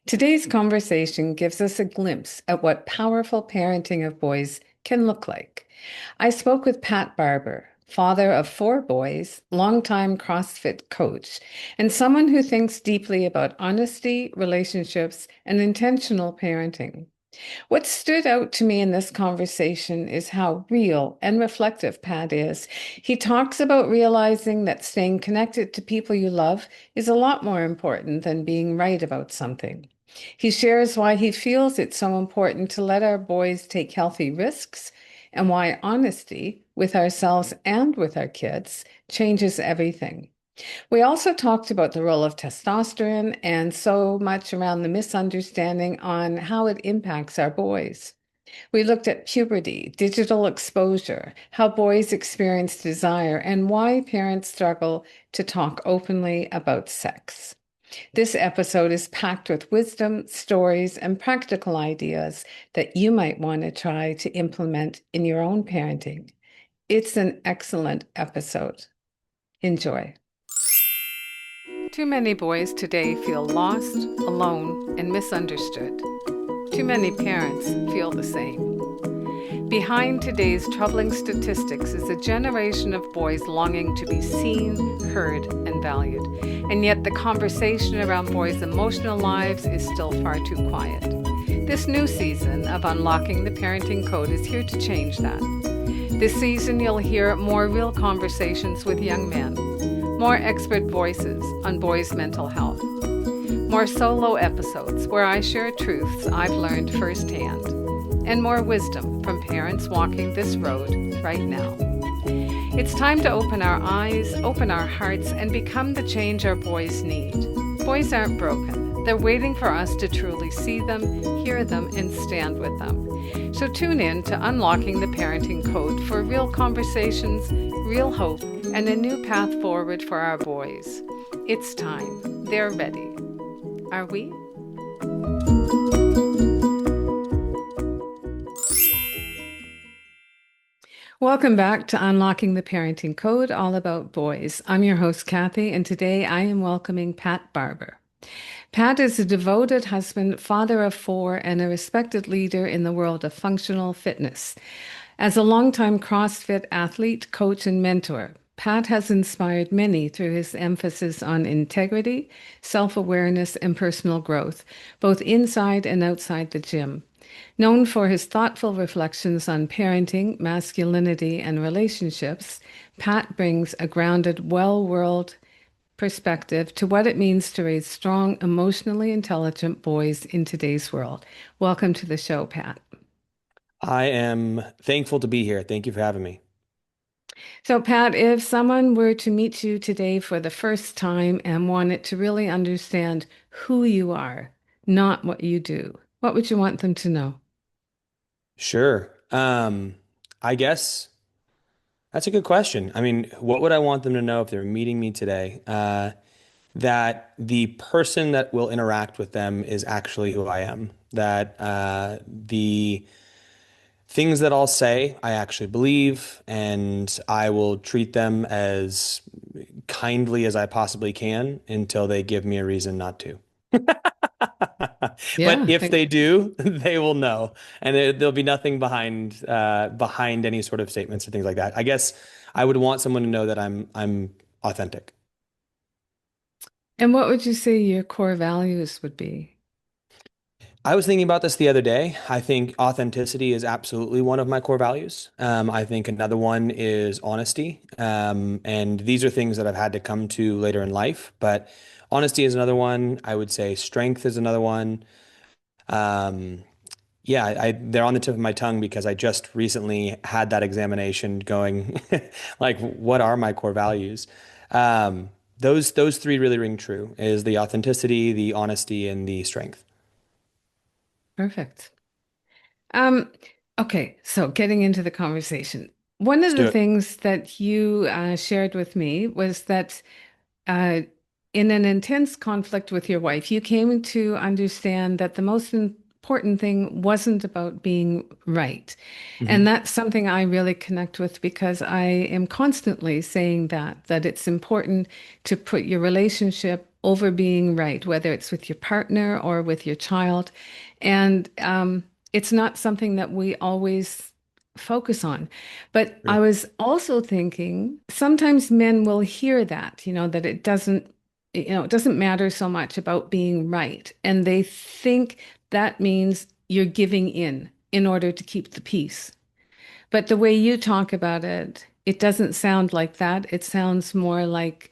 Today's conversation gives us a glimpse at what powerful parenting of boys can look like. I spoke with Pat Barber, father of four boys, longtime CrossFit coach, and someone who thinks deeply about honesty, relationships, and intentional parenting. What stood out to me in this conversation is how real and reflective Pat is. He talks about realizing that staying connected to people you love is a lot more important than being right about something. He shares why he feels it's so important to let our boys take healthy risks and why honesty with ourselves and with our kids changes everything. We also talked about the role of testosterone and so much around the misunderstanding on how it impacts our boys. We looked at puberty, digital exposure, how boys experience desire, and why parents struggle to talk openly about sex. This episode is packed with wisdom, stories, and practical ideas that you might want to try to implement in your own parenting. It's an excellent episode. Enjoy. Too many boys today feel lost, alone, and misunderstood. Too many parents feel the same. Behind today's troubling statistics is a generation of boys longing to be seen, heard, and valued. And yet the conversation around boys' emotional lives is still far too quiet. This new season of Unlocking the Parenting Code is here to change that. This season you'll hear more real conversations with young men, more expert voices on boys' mental health, more solo episodes where I share truths I've learned firsthand, and more wisdom from parents walking this road right now. It's time to open our eyes, open our hearts, and become the change our boys need. Boys aren't broken. They're waiting for us to truly see them, hear them, and stand with them. So tune in to Unlocking the Parenting Code for real conversations, real hope, and a new path forward for our boys. It's time. They're ready. Are we? Welcome back to Unlocking the Parenting Code, all about boys. I'm your host, Kathy, and today I am welcoming Pat Barber. Pat is a devoted husband, father of four, and a respected leader in the world of functional fitness. As a longtime CrossFit athlete, coach, and mentor, Pat has inspired many through his emphasis on integrity, self-awareness, and personal growth, both inside and outside the gym. Known for his thoughtful reflections on parenting, masculinity, and relationships, Pat brings a grounded, well-world perspective to what it means to raise strong, emotionally intelligent boys in today's world. Welcome to the show, Pat. I am thankful to be here. Thank you for having me. So, Pat, if someone were to meet you today for the first time and wanted to really understand who you are, not what you do, what would you want them to know? Sure. I guess that's a good question. I mean, what would I want them to know if they're meeting me today? That the person that will interact with them is actually who I am. That the things that I'll say, I actually believe, and I will treat them as kindly as I possibly can until they give me a reason not to. But Yeah, if they do, they will know, and there'll be nothing behind any sort of statements or things like that. I guess I would want someone to know that I'm authentic. and what would you say your core values would be? I was thinking about this the other day. I think authenticity is absolutely one of my core values. I think another one is honesty. And these are things that I've had to come to later in life, but honesty is another one. I would say strength is another one. Um, yeah, they're on the tip of my tongue because I just recently had that examination going, like, what are my core values? Those three really ring true, is the authenticity, the honesty, and the strength. Perfect. Um, okay, so getting into the conversation. One Let's of the do it. things that you shared with me was that uh, in an intense conflict with your wife, you came to understand that the most important thing wasn't about being right. And Mhm. that's something I really connect with because I am constantly saying that it's important to put your relationship over being right, whether it's with your partner or with your child. And it's not something that we always focus on. But I True. was also thinking sometimes men will hear that, that it doesn't matter so much about being right. And they think that means you're giving in order to keep the peace. But the way you talk about it, it doesn't sound like that. It sounds more like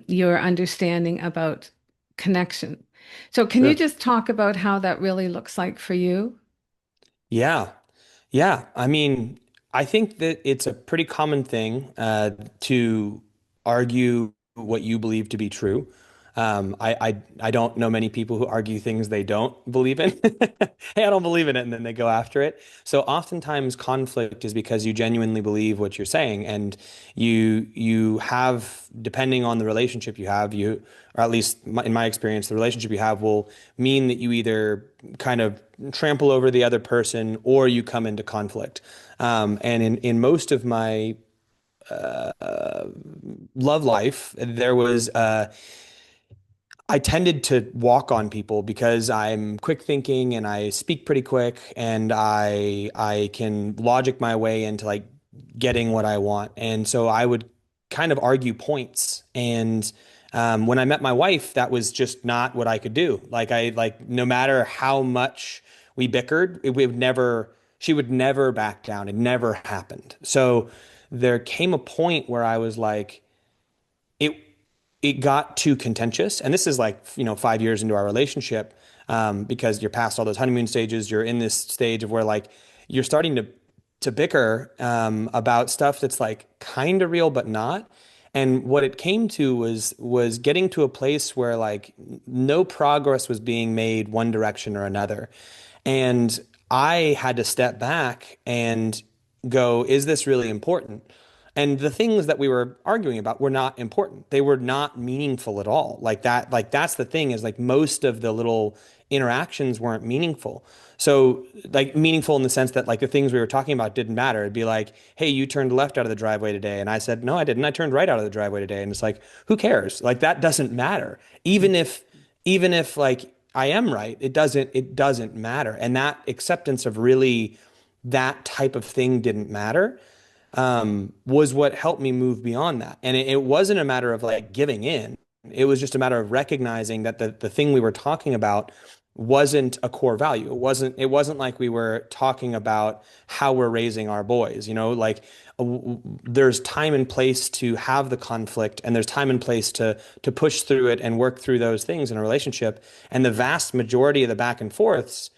your understanding about connection. So, can you Sure. just talk about how that really looks like for you? Yeah. Yeah. I mean, I think that it's a pretty common thing to argue what you believe to be true. I don't know many people who argue things they don't believe in. Hey, I don't believe in it, and then they go after it. So oftentimes conflict is because you genuinely believe what you're saying, and you have, depending on the relationship you have, or at least in my experience, the relationship you have will mean that you either kind of trample over the other person or you come into conflict. And in most of my love life, there was I tended to walk on people because I'm quick thinking and I speak pretty quick and I can logic my way into like getting what I want. And so I would kind of argue points. And when I met my wife, that was just not what I could do. Like no matter how much we bickered, we would never she would never back down. It never happened. So there came a point where I was like, it it got too contentious. And this is like, 5 years into our relationship, because you're past all those honeymoon stages. You're in this stage of where like you're starting to bicker about stuff that's like kind of real but not. And what it came to was getting to a place where like no progress was being made one direction or another. And I had to step back and go, is this really important? And the things that we were arguing about were not important. They were not meaningful at all. Like that's the thing is like most of the little interactions weren't meaningful. So like meaningful in the sense that like the things we were talking about didn't matter. It'd be like, hey, you turned left out of the driveway today. And I said, no, I didn't. I turned right out of the driveway today. And it's like, who cares? Like that doesn't matter. Even if like I am right, it doesn't matter. And that acceptance of really that type of thing didn't matter was what helped me move beyond that. And it wasn't a matter of like giving in. It was just a matter of recognizing that the thing we were talking about wasn't a core value. It wasn't like we were talking about how we're raising our boys, like there's time and place to have the conflict and there's time and place to push through it and work through those things in a relationship. And the vast majority of the back and forths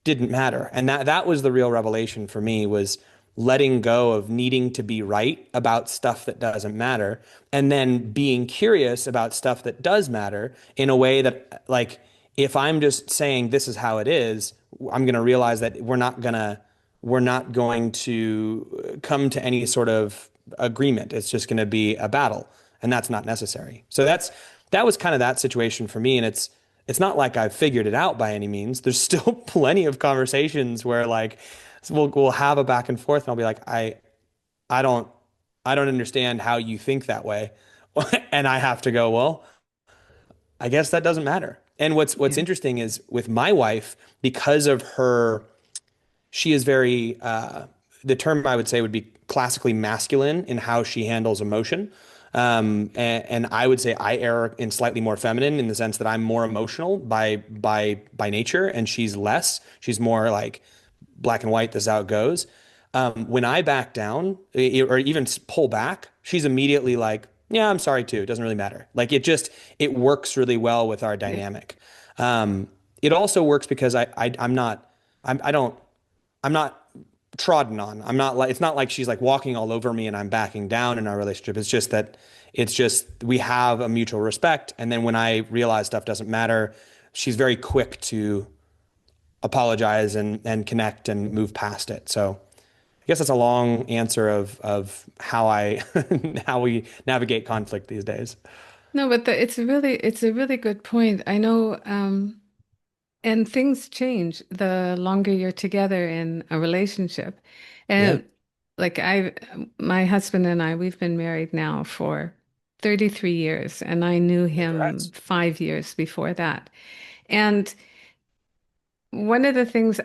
didn't matter. And that was the real revelation for me was letting go of needing to be right about stuff that doesn't matter and then being curious about stuff that does matter in a way that like if I'm just saying this is how it is, I'm going to realize that we're not going to come to any sort of agreement. It's just going to be a battle, and that's not necessary. So that was kind of that situation for me, and it's not like I've figured it out by any means. There's still plenty of conversations where like we'll have a back and forth, and I'll be like, I don't I don't understand how you think that way, and I have to go, well, I guess that doesn't matter. And what's Yeah. interesting is with my wife, because of her she is very the term I would say would be classically masculine in how she handles emotion. And I would say I err in slightly more feminine in the sense that I'm more emotional by nature, and she's less. She's more like black and white. This is how it goes. When I back down or even pull back, she's immediately like, "Yeah, I'm sorry too. It doesn't really matter." Like it works really well with our Yeah. dynamic. It also works because I'm not I don't I'm not trodden on. I'm not like it's not like she's like walking all over me and I'm backing down in our relationship. It's just we have a mutual respect. And then when I realize stuff doesn't matter, she's very quick to apologize and connect and move past it. So I guess that's a long answer of how I how we navigate conflict these days. No, but it's a really good point. I know, and things change the longer you're together in a relationship. Yeah. And like my husband and I, we've been married now for 33 years, and I knew him Congrats. 5 years before that. And one of the things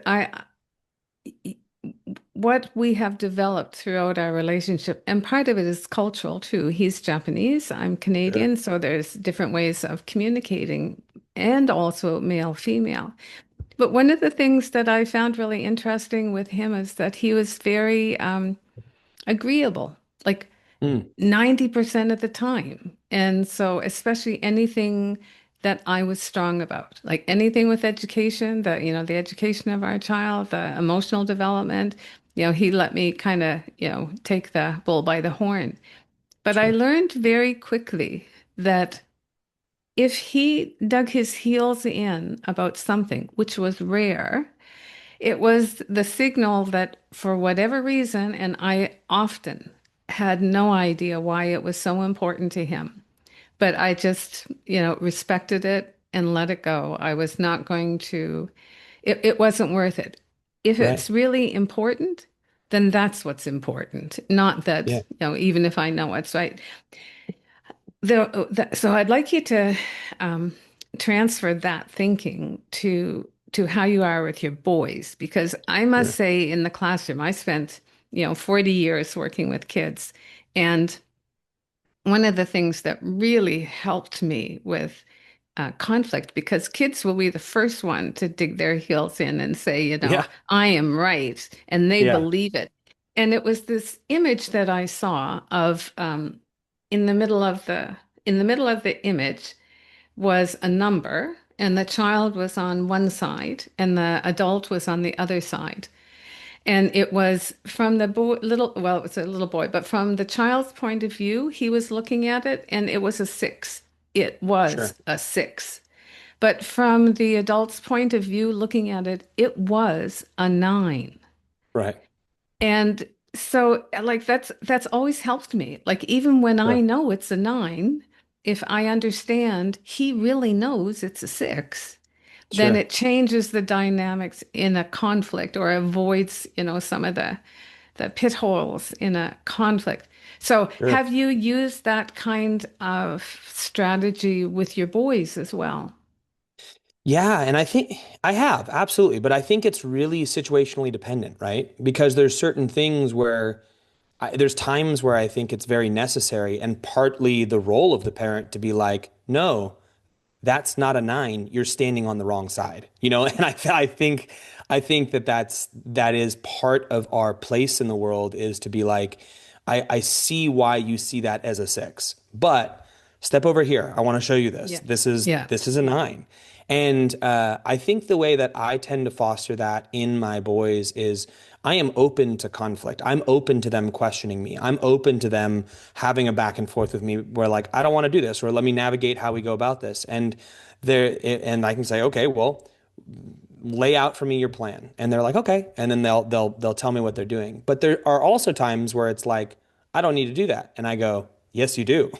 what we have developed throughout our relationship, and part of it is cultural too. He's Japanese, I'm Sure. Canadian, so there's different ways of communicating and also male, female. But one of the things that I found really interesting with him is that he was very agreeable, like Mm, 90% of the time. And so, especially anything that I was strong about, like anything with education, the education of our child, the emotional development, he let me kind of, take the bull by the horn. But I sure. learned very quickly that if he dug his heels in about something, which was rare, it was the signal that for whatever reason, and I often had no idea why it was so important to him, but I just, respected it and let it go. I was not going to, it wasn't worth it. If Right. it's really important, then that's what's important, not that, Yeah. even if I know what's right. So I'd like you to transfer that thinking to how you are with your boys, because I must Sure. say in the classroom, I spent, 40 years working with kids. And one of the things that really helped me with conflict, because kids will be the first one to dig their heels in and say, Yeah. I am right, and they Yeah. believe it. And it was this image that I saw of in the middle of the image was a number, and the child was on one side, and the adult was on the other side. And it was from the boy, well, it was a little boy, but from the child's point of view, he was looking at it and it was a six. It was Sure. a six. But from the adult's point of view, looking at it, it was a nine. Right. And so like that's always helped me. Like even when I Sure. know it's a nine, if I understand he really knows it's a six, then Sure. it changes the dynamics in a conflict or avoids, some of the pit holes in a conflict. So Sure. have you used that kind of strategy with your boys as well? Yeah, and I think I have, absolutely, but I think it's really situationally dependent, right? Because there's certain things where there's times where I think it's very necessary and partly the role of the parent to be like, no, that's not a nine. You're standing on the wrong side, And I think that is part of our place in the world is to be like, I see why you see that as a six, but step over here. I want to show you this. Yeah. This is Yeah. this is a nine, and I think the way that I tend to foster that in my boys is I am open to conflict. I'm open to them questioning me. I'm open to them having a back and forth with me where like, I don't want to do this, or let me navigate how we go about this. And I can say, okay, well, lay out for me your plan. And they're like, okay. And then they'll tell me what they're doing. But there are also times where it's like, I don't need to do that. And I go, yes, you do.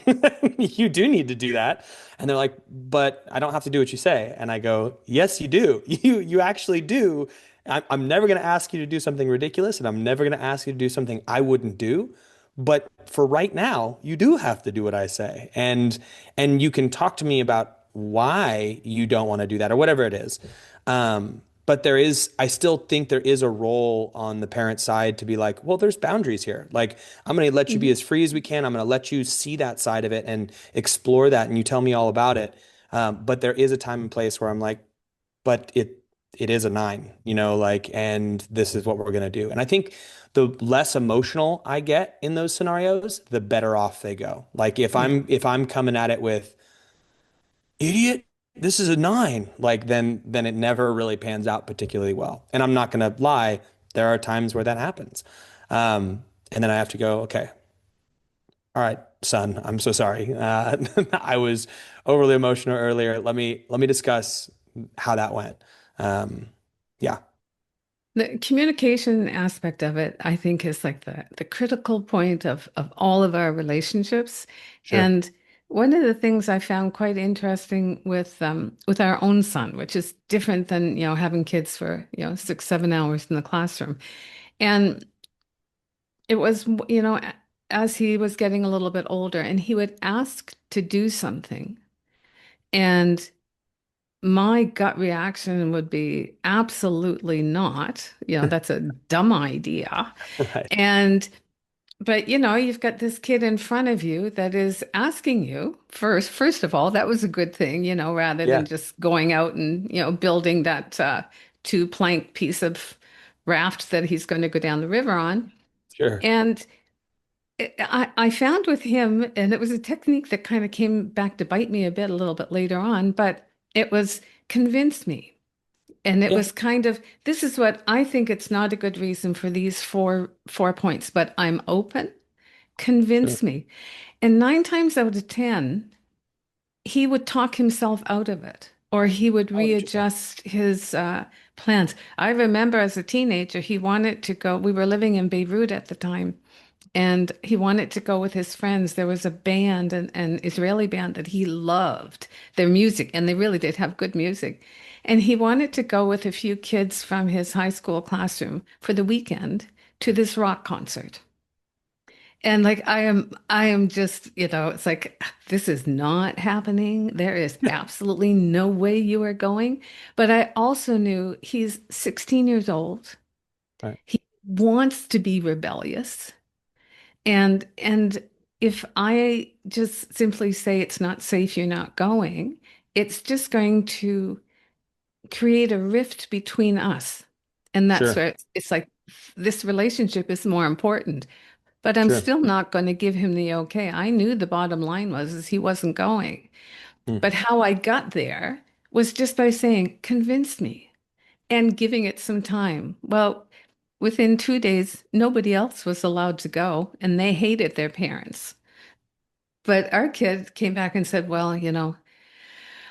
You do need to do that. And they're like, but I don't have to do what you say. And I go, yes, you do. You actually do. I'm never going to ask you to do something ridiculous, and I'm never going to ask you to do something I wouldn't do. But for right now, you do have to do what I say. And you can talk to me about why you don't want to do that or whatever it is. But I still think there is a role on the parent side to be like, well, there's boundaries here. Like, I'm going to let you be Mhm. as free as we can. I'm going to let you see that side of it and explore that. And you tell me all about it. But there is a time and place where I'm like, but it is a nine, like, and this is what we're going to do. And I think the less emotional I get in those scenarios, the better off they go. Like Yeah. if I'm coming at it with idiot, this is a nine, like then it never really pans out particularly well. And I'm not going to lie, there are times where that happens. And then I have to go, okay, all right, son, I'm so sorry. I was overly emotional earlier. Let me discuss how that went. Um, yeah, The communication aspect of it, I think, is like the critical point of all of our relationships. sure. And one of the things I found quite interesting with our own son, which is different than, having kids for, 6, 7 hours in the classroom. And it was, as he was getting a little bit older, and he would ask to do something. And my gut reaction would be absolutely not. That's a dumb idea. Right. And but you've got this kid in front of you that is asking you first. First of all, that was a good thing, rather than Yeah, just going out and, building that two plank piece of raft that he's going to go down the river on. sure. And I found with him, and it was a technique that kind of came back to bite me a bit a little bit later on, but it was convince me. And it Yeah, was kind of, this is what I think it's not a good reason for these four points, but I'm open. sure. Convince me. And 9 times out of 10, he would talk himself out of it, or he would Oh, interesting. readjust his plans. I remember as a teenager, he wanted to go, we were living in Beirut at the time, and he wanted to go with his friends. There was a band, an Israeli band that he loved their music, and they really did have good music. And he wanted to go with a few kids from his high school classroom for the weekend to this rock concert. And like I am just, it's like this is not happening. There is absolutely no way you are going. But I also knew he's 16 years old. Right. He wants to be rebellious. And if I just simply say it's not safe, you're not going, it's just going to create a rift between us. And that's Sure. where it's like this relationship is more important. But I'm Sure. still not going to give him the okay. I knew the bottom line was is he wasn't going. Hmm. But how I got there was just by saying, convince me and giving it some time. Well, within 2 days, nobody else was allowed to go, and they hated their parents. But our kid came back and said, well,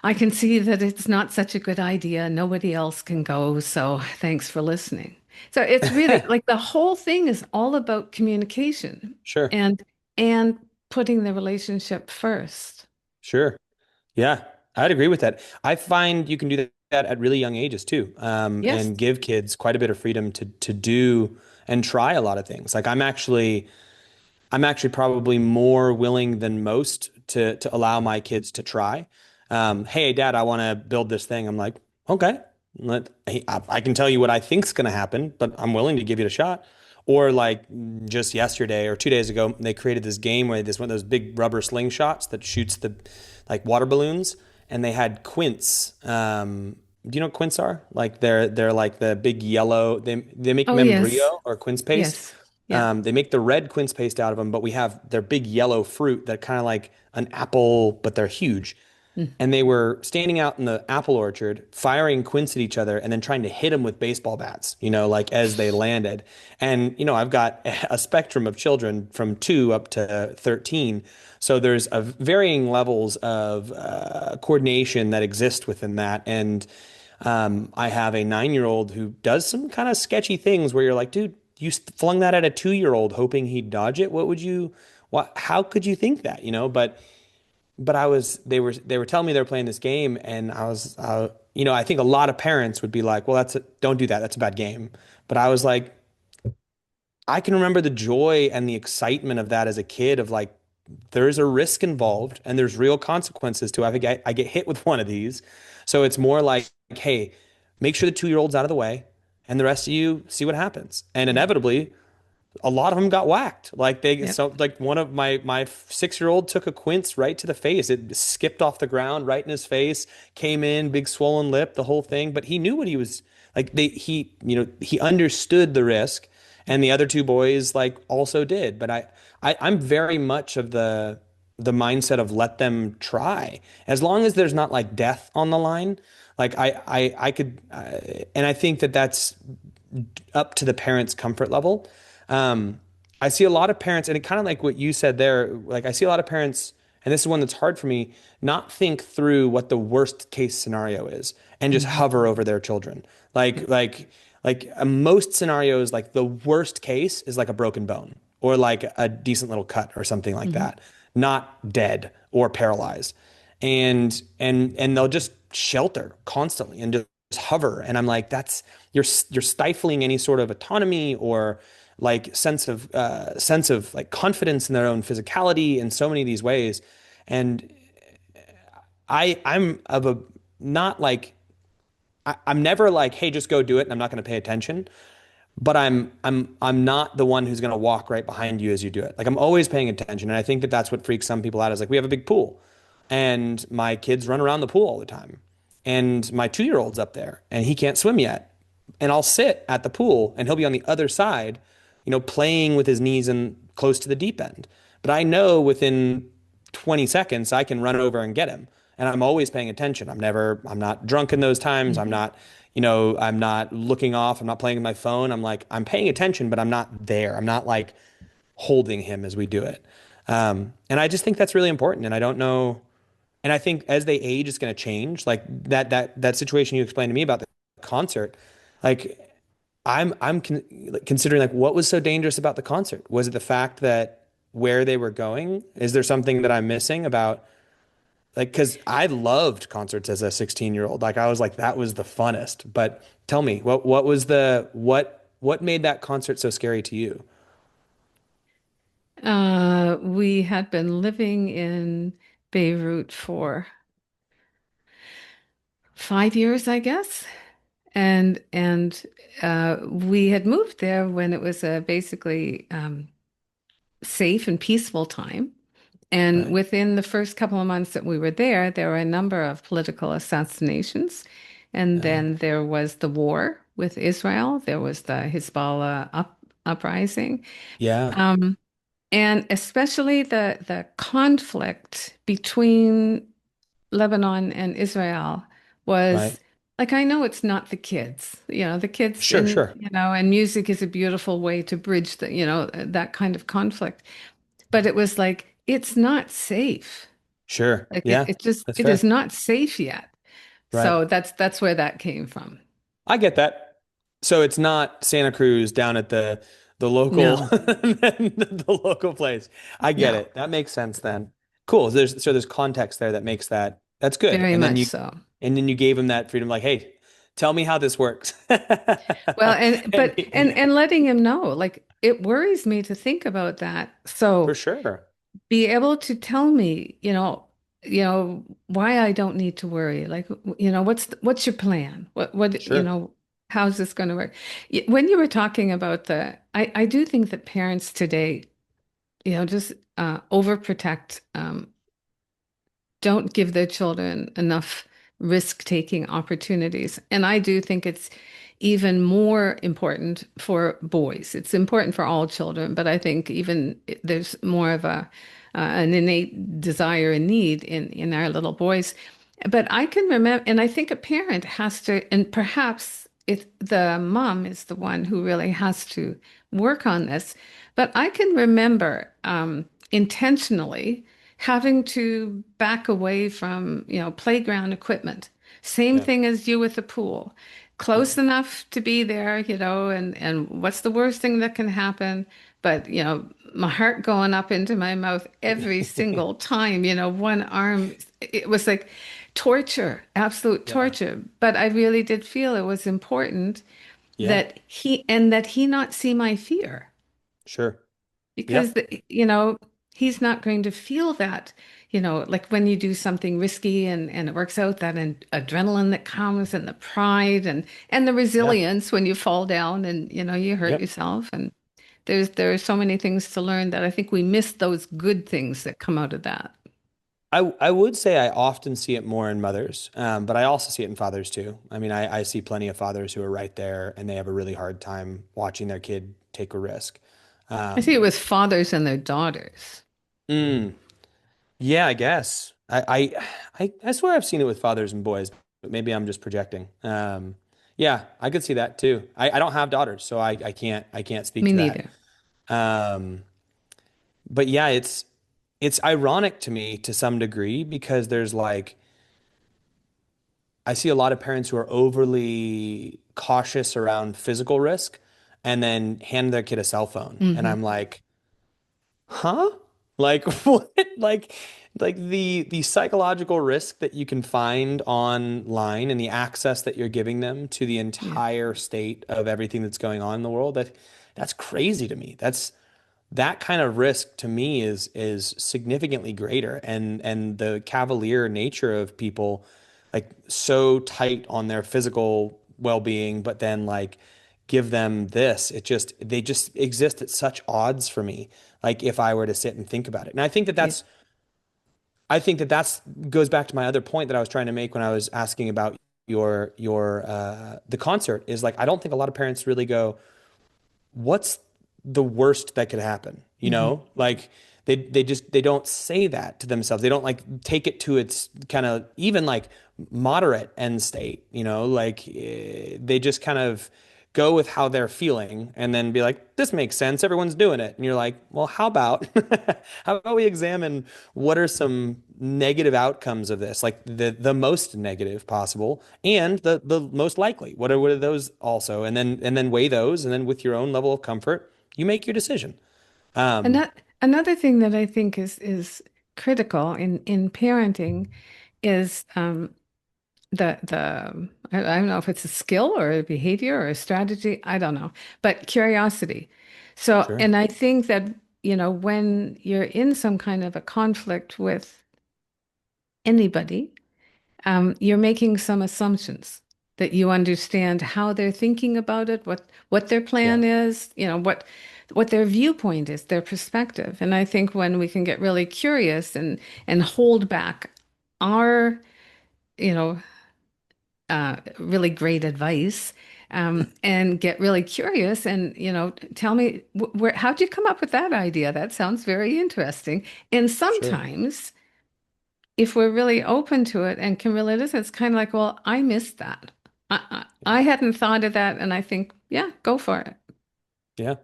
I can see that it's not such a good idea. Nobody else can go, so thanks for listening. So it's really like the whole thing is all about communication Sure. and and putting the relationship first. Sure. Yeah, I'd agree with that. I find you can do that at really young ages too, Yes. and give kids quite a bit of freedom to do and try a lot of things. Like I'm actually probably more willing than most to allow my kids to try. Hey, Dad, I want to build this thing. I'm like, okay, I can tell you what I think's going to happen, but I'm willing to give it a shot. Or like just yesterday or 2 days ago, they created this game where this one of those big rubber slingshots that shoots the like water balloons, and they had quints. Do you know what quints are? Like they're like the big yellow. They make Oh, yes. membrillo or quince paste. Yes. Yeah. They make the red quince paste out of them, but we have their big yellow fruit that kind of like an apple, but they're huge. Mm. And they were standing out in the apple orchard, firing quince at each other, and then trying to hit them with baseball bats, like as they landed. And, I've got a spectrum of children from 2 up to 13. So there's a varying levels of coordination that exist within that. And I have a 9-year-old who does some kind of sketchy things where you're like, dude, you flung that at a 2-year-old hoping he'd dodge it. How could you think that, but they were telling me they were playing this game, and I was, I think a lot of parents would be like, well, don't do that. That's a bad game. But I was like, I can remember the joy and the excitement of that as a kid of like, there's a risk involved and there's real consequences to it. I get hit with one of these. So it's more like, hey, make sure the 2-year-old's out of the way and the rest of you see what happens. And Yeah. inevitably, a lot of them got whacked. Yeah. Like one of my 6-year-old took a quince right to the face. It skipped off the ground right in his face, came in, big swollen lip, the whole thing. But he knew what he was like. He understood the risk, and the other 2 boys like also did. But I'm very much of the mindset of let them try as long as there's not like death on the line. Like I could, and I think that that's up to the parent's comfort level. I see a lot of parents, and it kind of like what you said there, like I see a lot of parents, and this is one that's hard for me, not think through what the worst case scenario is and just Mhm. hover over their children. Yeah. Most scenarios, like the worst case is like a broken bone or like a decent little cut or something like Mhm. that, not dead or paralyzed. And they'll just shelter constantly and just hover. And I'm like, you're stifling any sort of autonomy or like sense of like confidence in their own physicality in so many of these ways. And I'm of a not like I'm never like, hey, just go do it and I'm not going to pay attention. But I'm not the one who's going to walk right behind you as you do it. Like I'm always paying attention. And I think that that's what freaks some people out is like we have a big pool and my kids run around the pool all the time. And my 2-year-old's up there and he can't swim yet. And I'll sit at the pool and he'll be on the other side, playing with his knees and close to the deep end. But I know within 20 seconds I can run over and get him. And I'm always paying attention. I'm not drunk in those times. Mhm. I'm not looking off. I'm not playing with my phone. I'm paying attention, but I'm not there. I'm not like holding him as we do it. And I just think that's really important. And I don't know. And I think as they age, it's going to change. Like that situation you explained to me about the concert, like like, considering like what was so dangerous about the concert? Was it the fact that where they were going? Is there something that I'm missing about like because I loved concerts as a 16-year-old. Like I was like that was the funnest. But tell me, what was the what made that concert so scary to you? We had been living in Beirut for 5 years, I guess. And we had moved there when it was a basically safe and peaceful time. And Right. within the first couple of months that we were there were a number of political assassinations. And Uh, then there was the war with Israel. There was the Hezbollah uprising. yeah. Um, and especially the conflict between Lebanon and Israel Right. was like, I know it's not the kids, the kids Sure. in, Sure. and music is a beautiful way to bridge that kind of conflict. But it was like, it's not safe. Sure. Like Yeah. That's it is fair. not safe yet. Right. So that's where that came from. I get that. So it's not Santa Cruz down at the local No, the local place. I get no, it. That makes sense then. Cool. There's context there that makes that's good. very much so. And then you gave him that freedom like, "Hey, tell me how this works." Well, and And but and letting him know, like it worries me to think about that. for So sure. be able to tell me, why I don't need to worry. Like, what's your plan? Sure. How's this going to work? When you were talking about I do think that parents today, just overprotect, don't give their children enough risk-taking opportunities. And I do think it's even more important for boys. It's important for all children, but I think even there's more of an innate desire and need in our little boys. But I can remember, and I think a parent has to, and perhaps the mom is the one who really has to work on this. But I can remember intentionally having to back away from, playground equipment. Same Yeah. thing as you with the pool. Yeah. Close enough to be there, and what's the worst thing that can happen? But, my heart going up into my mouth every single time, one arm, it was like torture, absolute Yeah. torture. But I really did feel it was important Yeah. that he not see my fear Sure. because Yep. he's not going to feel that, like when you do something risky and it works out, that adrenaline that comes and the pride and the Yeah. resilience when you fall down and you hurt Yep. yourself. And there are so many things to learn that I think we miss those good things that come out of that. I would say I often see it more in mothers, but I also see it in fathers too. I mean, I see plenty of fathers who are right there and they have a really hard time watching their kid take a risk. I see it Um, with fathers and their daughters. mm, yeah, I guess. I swear I've seen it with fathers and boys, but maybe I'm just projecting. Yeah, I could see that too. I don't have daughters, so I can't speak Me to that. neither. Um, but yeah, it's ironic to me to some degree because there's like I see a lot of parents who are overly cautious around physical risk and then hand their kid a cell phone. And Hmm. I'm like, huh? Like what? Like the psychological risk that you can find online and the access that you're giving them to the Yeah. entire state of everything that's going on in the world. That that's crazy to me. That kind of risk to me is significantly greater, and the cavalier nature of people like so tight on their physical well-being, but then like give them this, they just exist at such odds for me. Like if I were to sit and think about it. And Yeah. I think that that's goes back to my other point that I was trying to make when I was asking about your the concert is like I don't think a lot of parents really go, what's the worst that could happen? You Hmm. know, like they don't say that to themselves. They don't like take it to its kind of even like moderate end state, you know, like they just kind of go with how they're feeling and then be like, this makes sense. Everyone's doing it. And you're like, well, how about how about we examine what are some negative outcomes of this, like the most negative possible and the most likely. What are those also? And then weigh those, and then with your own level of comfort, you make your decision. And Um, that another thing that I think is critical in parenting is I don't know if it's a skill or a behavior or a strategy, I don't know, but curiosity. So, sure, and I think that, when you're in some kind of a conflict with anybody, you're making some assumptions that you understand how they're thinking about it, what their yeah, plan is, what their viewpoint is, their perspective. And I think when we can get really curious and hold back our, you know, really great advice, and get really curious and, tell me how'd you come up with that idea? That sounds very interesting. And sure, sometimes if we're really open to it and can really listen, it's kind of like, well, I missed that. I hadn't thought of that. And I think, yeah, go for it. yeah,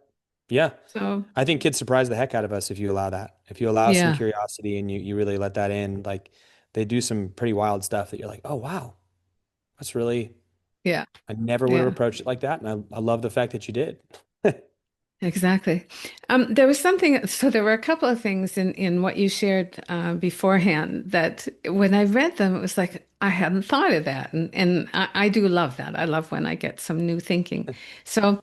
yeah. So, I think kids surprise the heck out of us if you allow that. If you allow some yeah, curiosity and you really let that in, like they do some pretty wild stuff that you're like, oh wow, that's really yeah, I never would have yeah. approached it like that, and I love the fact that you did. Exactly. There was something, so there were a couple of things in what you shared beforehand that when I read them, it was like, I hadn't thought of that. And I do love that. I love when I get some new thinking. So,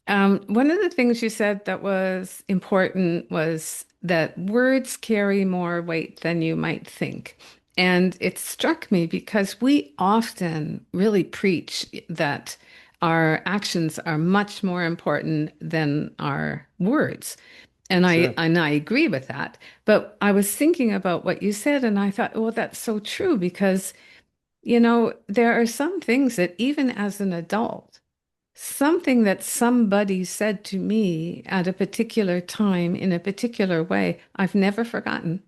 one of the things you said that was important was that words carry more weight than you might think. And it struck me because we often really preach that our actions are much more important than our words. And I Sure. and I agree with that. But I was thinking about what you said and I thought, well, that's so true because, there are some things that even as an adult, something that somebody said to me at a particular time in a particular way, I've never forgotten.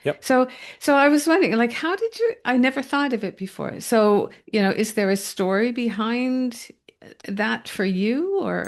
Yep. So, so I was wondering, like, how did you, I never thought of it before. So, is there a story behind that for you or?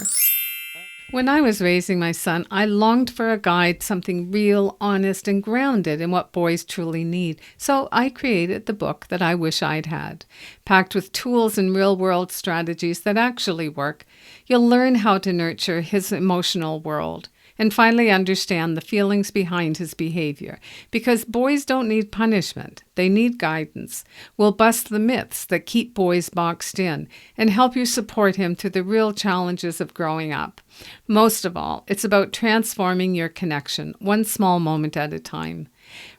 When I was raising my son, I longed for a guide, something real, honest, and grounded in what boys truly need. So I created the book that I wish I'd had. Packed with tools and real world strategies that actually work, you'll learn how to nurture his emotional world and finally understand the feelings behind his behavior. Because boys don't need punishment, they need guidance. We'll bust the myths that keep boys boxed in and help you support him through the real challenges of growing up. Most of all, it's about transforming your connection, one small moment at a time.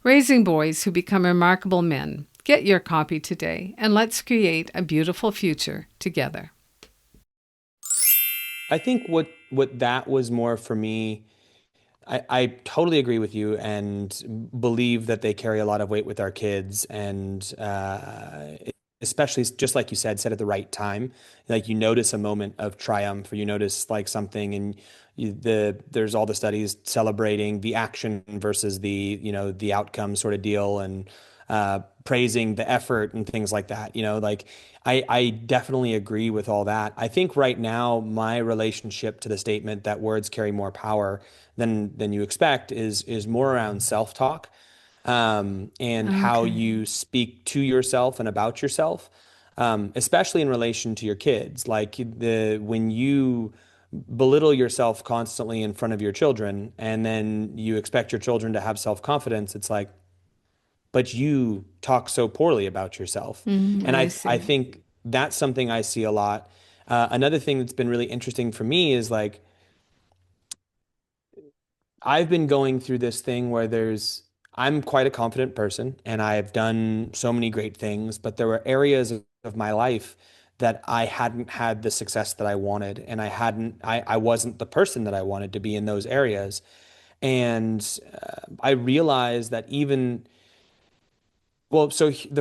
Raising boys who become remarkable men. Get your copy today, and let's create a beautiful future together. I think what that was more for me, I totally agree with you and believe that they carry a lot of weight with our kids, and especially just like you said at the right time. Like you notice a moment of triumph, or you notice like something, and there's all the studies celebrating the action versus the outcome sort of deal, and praising the effort and things like that. Like I definitely agree with all that. I think right now my relationship to the statement that words carry more power than you expect is more around self-talk, and how Okay. you speak to yourself and about yourself, especially in relation to your kids. Like when you belittle yourself constantly in front of your children, and then you expect your children to have self-confidence, it's like, but you talk so poorly about yourself. And I I see. think that's something I see a lot. Another thing that's been really interesting for me is like I've been going through this thing where I'm quite a confident person and I've done so many great things, but there were areas of my life that I hadn't had the success that I wanted. And I wasn't the person that I wanted to be in those areas. And I realized that the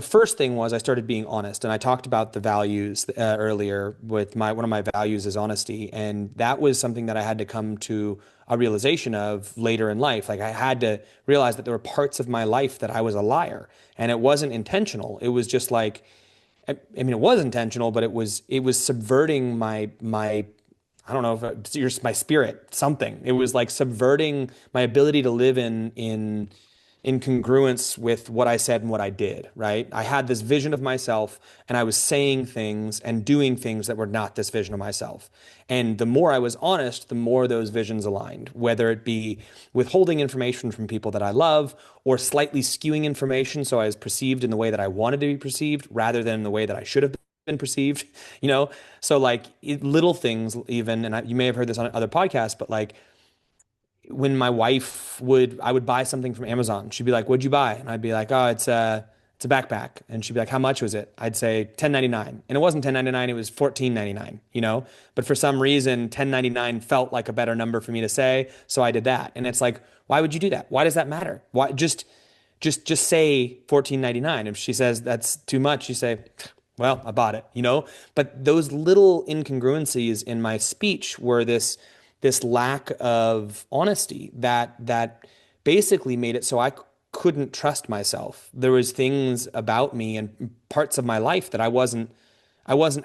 first thing was I started being honest, and I talked about the values earlier. With my one of my values is honesty, and that was something that I had to come to a realization of later in life. Like I had to realize that there were parts of my life that I was a liar, and it wasn't intentional. It was just like, I mean, it was intentional, but it was subverting my I don't know if it's my spirit, something. It was like subverting my ability to live in congruence with what I said and what I did, right? I had this vision of myself and I was saying things and doing things that were not this vision of myself. And the more I was honest, the more those visions aligned, whether it be withholding information from people that I love or slightly skewing information so I was perceived in the way that I wanted to be perceived rather than the way that I should have been perceived, you know? So like little things even, and you may have heard this on other podcasts, but like when my wife I would buy something from Amazon. She'd be like, "What'd you buy?" And I'd be like, "Oh, it's a backpack." And she'd be like, "How much was it?" I'd say 10.99. And it wasn't 10.99, it was 14.99, you know? But for some reason, 10.99 felt like a better number for me to say, so I did that. And it's like, why would you do that? Why does that matter? Why just say 14.99. If she says that's too much, you say, well, I bought it, you know? But those little incongruencies in my speech were this lack of honesty that basically made it so I couldn't trust myself. There was things about me and parts of my life that I wasn't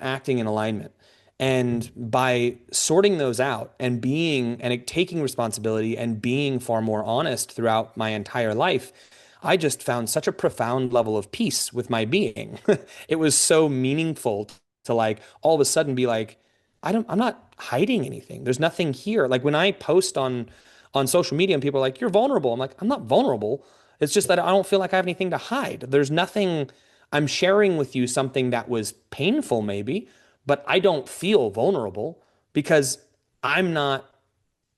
acting in alignment. And by sorting those out and being and taking responsibility and being far more honest throughout my entire life, I just found such a profound level of peace with my being. It was so meaningful to like all of a sudden be like, I'm not hiding anything. There's nothing here. Like when I post on social media and people are like, "You're vulnerable." I'm like, "I'm not vulnerable. It's just that I don't feel like I have anything to hide." There's nothing. I'm sharing with you something that was painful maybe, but I don't feel vulnerable because I'm not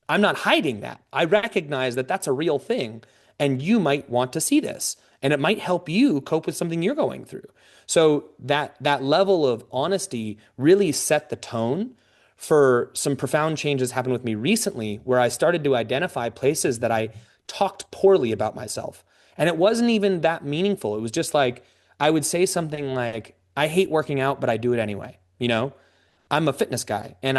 I'm not hiding that. I recognize that that's a real thing, and you might want to see this, and it might help you cope with something you're going through. So that level of honesty really set the tone for some profound changes happened with me recently, where I started to identify places that I talked poorly about myself, and it wasn't even that meaningful. It was just like I would say something like, "I hate working out, but I do it anyway," you know? I'm a fitness guy, and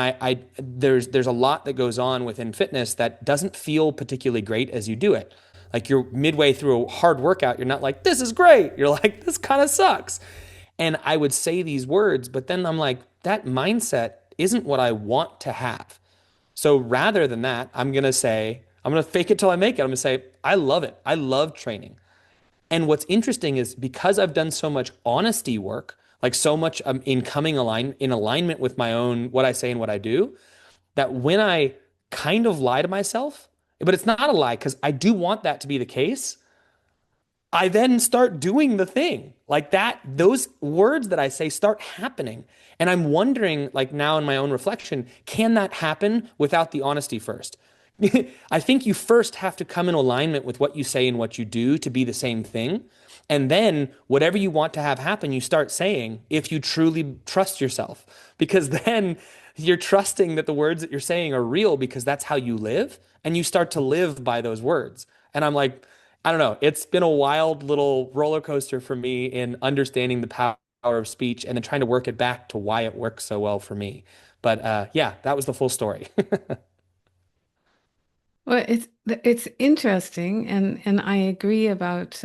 there's a lot that goes on within fitness that doesn't feel particularly great as you do it. Like you're midway through a hard workout, you're not like, "This is great." You're like, "This kind of sucks." And I would say these words, but then I'm like, that mindset isn't what I want to have. So rather than that, I'm gonna fake it till I make it. I'm gonna say, I love it. I love training. And what's interesting is because I've done so much honesty work, like so much in alignment with my own what I say and what I do, that when I kind of lie to myself, but it's not a lie because I do want that to be the case, I then start doing the thing. Like that, those words that I say start happening. And I'm wondering, like now in my own reflection, can that happen without the honesty first? I think you first have to come in alignment with what you say and what you do to be the same thing. And then whatever you want to have happen, you start saying if you truly trust yourself. Because then you're trusting that the words that you're saying are real because that's how you live. And you start to live by those words. And I'm like, I don't know. It's been a wild little roller coaster for me in understanding the power of speech and then trying to work it back to why it works so well for me. But yeah, that was the full story. Well, it's interesting, and I agree about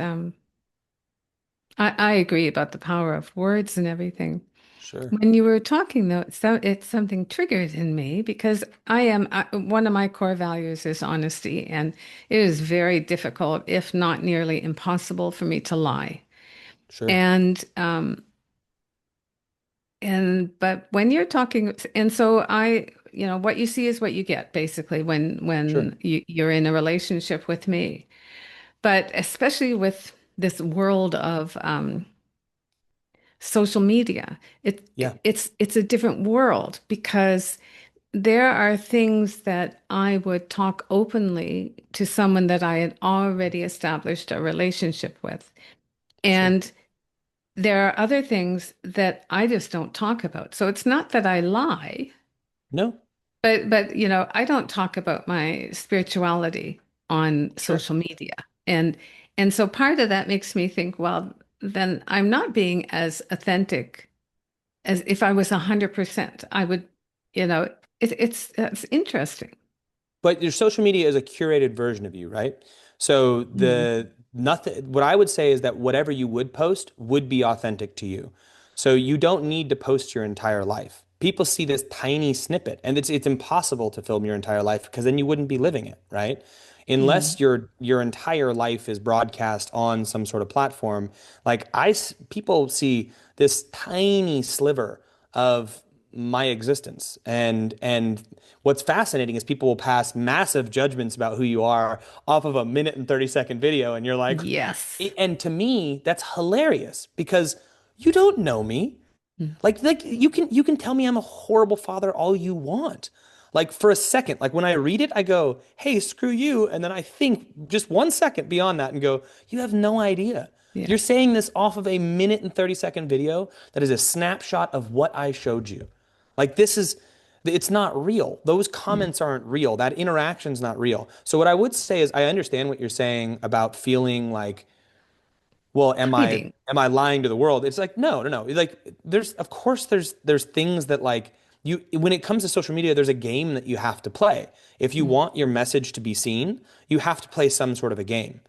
I agree about the power of words and everything. Sure. When you were talking though, so it's something triggered in me because one of my core values is honesty, and it is very difficult, if not nearly impossible, for me to lie. Sure. And but when you're talking, and so what you see is what you get, basically, Sure. when you're in a relationship with me. But especially with this world of social media, Yeah. it's a different world because there are things that I would talk openly to someone that I had already established a relationship with. Sure. And there are other things that I just don't talk about. So it's not that I lie, No, but I don't talk about my spirituality on sure. social media. And and so part of that makes me think, well, then I'm not being as authentic as if I was 100%. I would, it's interesting. But your social media is a curated version of you, right? So Mm. the nothing, what I would say is that whatever you would post would be authentic to you. So you don't need to post your entire life. People see this tiny snippet, and it's impossible to film your entire life because then you wouldn't be living it, right? Mm. Unless your entire life is broadcast on some sort of platform. Like people see this tiny sliver of my existence, and what's fascinating is people will pass massive judgments about who you are off of a minute and 30-second video. And you're like, Yes. and to me, that's hilarious because you don't know me. Mm. Like you can tell me I'm a horrible father all you want. Like for a second, like when I read it, I go, "Hey, screw you," and then I think just 1 second beyond that and go, "You have no idea. Yeah. You're saying this off of a minute and 30-second video that is a snapshot of what I showed you. Like it's not real. Those Mm. comments aren't real. That interaction's not real." So what I would say is I understand what you're saying about feeling like, well, am I Hiding. am I lying to the world? It's like, no, no, no. Like there's of course there's things that like you when it comes to social media, there's a game that you have to play. If you Mm. want your message to be seen, you have to play some sort of a game.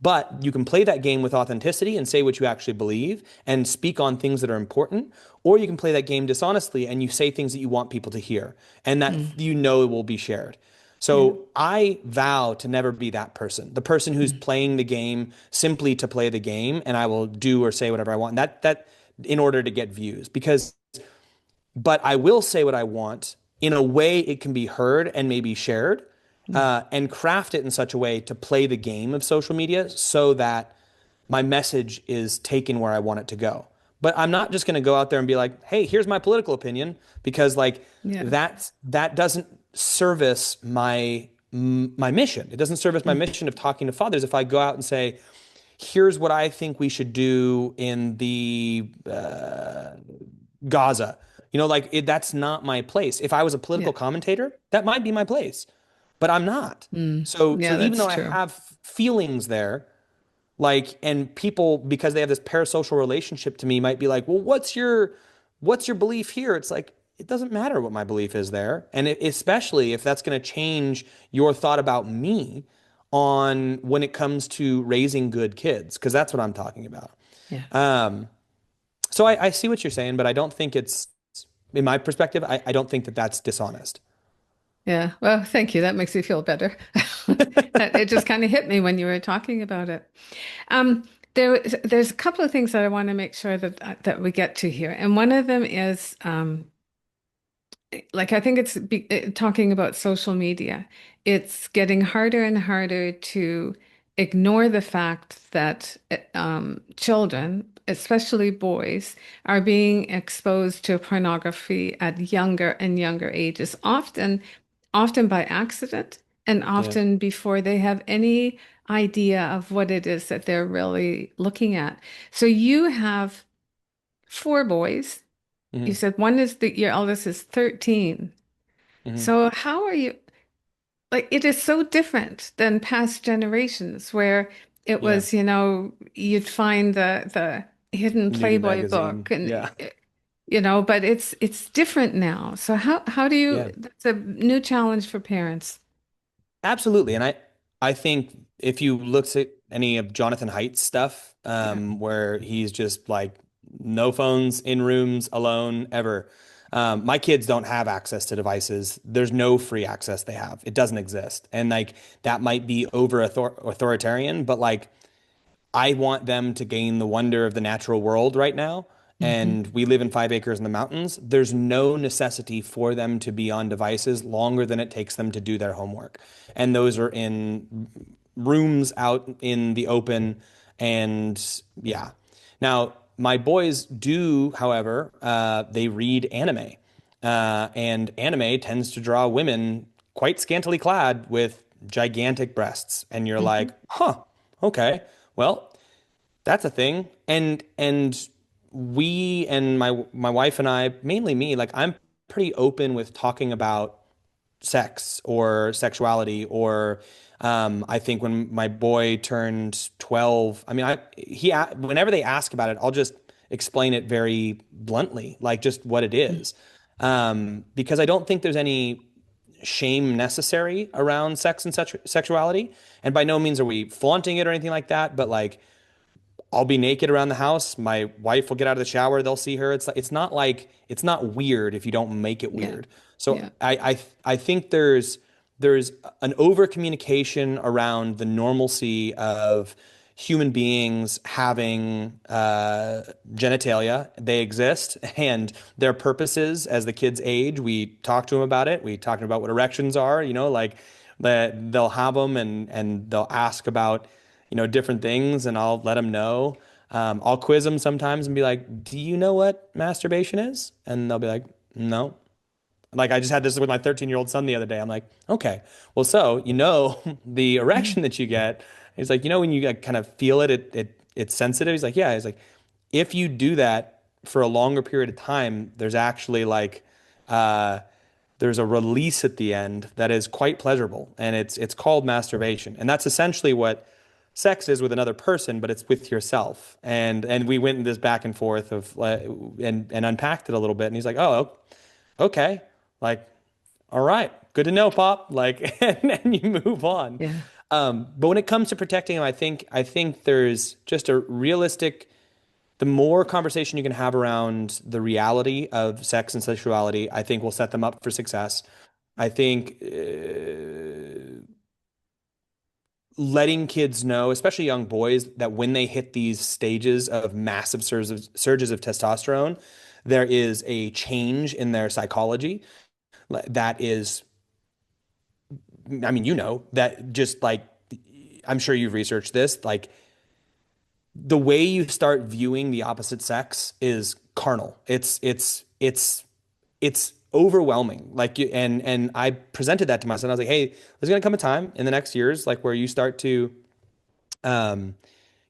But you can play that game with authenticity and say what you actually believe and speak on things that are important, or you can play that game dishonestly and you say things that you want people to hear and that Mm. you know will be shared. Yeah. So I vow to never be that person, the person who's Mm. playing the game simply to play the game, and I will do or say whatever I want. That in order to get views, because but I will say what I want in a way it can be heard and maybe shared, Mm. and craft it in such a way to play the game of social media so that my message is taken where I want it to go. But I'm not just going to go out there and be like, "Hey, here's my political opinion," because like Yeah. that doesn't service my mission. It doesn't service my Mm. mission of talking to fathers if I go out and say, "Here's what I think we should do in the Gaza." Like that's not my place. If I was a Yeah. political commentator, that might be my place, but I'm not. Mm. So Yeah, even that's though I true. have feelings there, like, and people, because they have this parasocial relationship to me, might be like, "Well, what's your belief here?" It's like, it doesn't matter what my belief is there. And especially if that's going to change your thought about me on when it comes to raising good kids, because that's what I'm talking about. Yeah. Um, so I see what you're saying, but I don't think in my perspective, I don't think that that's dishonest. Yeah. Well, thank you. That makes me feel better. It just kind of hit me when you were talking about it. There's a couple of things that I want to make sure that we get to here, and one of them is like I think talking about social media. It's getting harder and harder to ignore the fact that children, especially boys, are being exposed to pornography at younger and younger ages, often by accident and Yeah. often before they have any idea of what it is that they're really looking at. So you have four boys. You Hmm. said your eldest is 13. Hmm. So how are you like it is so different than past generations where it Yeah. was, you'd find the hidden Nudie Playboy magazine. book and Yeah. but it's different now. So how do Yeah. you that's a new challenge for parents. Absolutely. And I think if you looked at any of Jonathan Haidt's stuff, Yeah. where he's just like no phones in rooms alone ever. My kids don't have access to devices. There's no free access they have. It doesn't exist. And like that might be over authoritarian, but like I want them to gain the wonder of the natural world right now. Hmm. And we live in 5 acres in the mountains. There's no necessity for them to be on devices longer than it takes them to do their homework. And those are in rooms out in the open. And yeah. Now, my boys do, however, they read anime. And anime tends to draw women quite scantily clad with gigantic breasts. And you're like, Hmm. huh, okay, well, that's a thing. And we and my wife and I, mainly me, like I'm pretty open with talking about sex or sexuality or I think when my boy turned 12, I mean whenever they ask about it, I'll just explain it very bluntly, like just what it is. Because I don't think there's any shame necessary around sex and sexuality. And by no means are we flaunting it or anything like that, but like I'll be naked around the house. My wife will get out of the shower. They'll see her. It's not like it's not weird if you don't make it Yeah. weird. So Yeah. I think there's an over communication around the normalcy of human beings having genitalia. They exist and their purposes as the kids age. We talk to them about it. We talk about what erections are. Like that they'll have them and they'll ask about different things, and I'll let them know. I'll quiz them sometimes and be like, "Do you know what masturbation is?" And they'll be like, "No." Like I just had this with my 13-year-old son the other day. I'm like, "Okay, well, so the erection that you get." He's like, when you like, kind of feel it, it's sensitive." He's like, "Yeah." He's like, "If you do that for a longer period of time, there's actually like uh, there's a release at the end that is quite pleasurable, and it's called masturbation, and that's essentially what sex is with another person, but it's with yourself." And we went in this back and forth of and unpacked it a little bit, and he's like, "Oh, okay, like all right, good to know, Pop." Like, and you move on. Yeah. But when it comes to protecting them, I think there's just a realistic. The more conversation you can have around the reality of sex and sexuality, I think will set them up for success. I think letting kids know, especially young boys, that when they hit these stages of massive surges of testosterone, there is a change in their psychology that is, I mean, that just like, I'm sure you've researched this, like the way you start viewing the opposite sex is carnal. It's overwhelming. Like and I presented that to my son. I was like, hey, there's gonna come a time in the next years like where um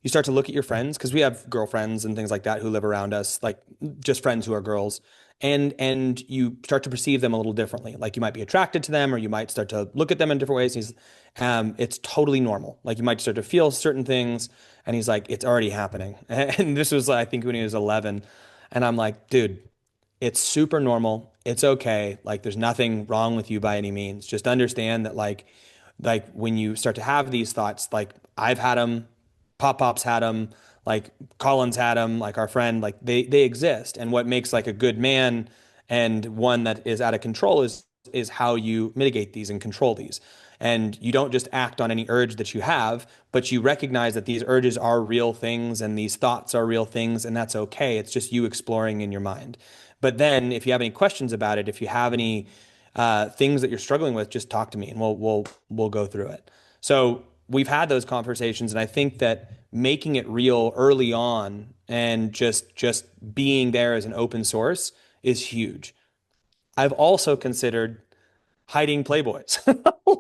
you start to look at your friends because we have girlfriends and things like that who live around us, like just friends who are girls, and you start to perceive them a little differently. Like you might be attracted to them, or you might start to look at them in different ways. It's totally normal. Like you might start to feel certain things, and he's like, it's already happening. And this was, I think, when he was 11, and I'm like, dude, it's super normal. It's okay. Like there's nothing wrong with you by any means. Just understand that like when you start to have these thoughts, like I've had them, Pop's had them, like Colin's had them, like our friend, like they exist. And what makes like a good man and one that is out of control is how you mitigate these and control these. And you don't just act on any urge that you have, but you recognize that these urges are real things and these thoughts are real things, and that's okay. It's just you exploring in your mind. But then, if you have any questions about it, if you have any things that you're struggling with, just talk to me, and we'll go through it. So we've had those conversations, and I think that making it real early on and just being there as an open source is huge. I've also considered hiding Playboys.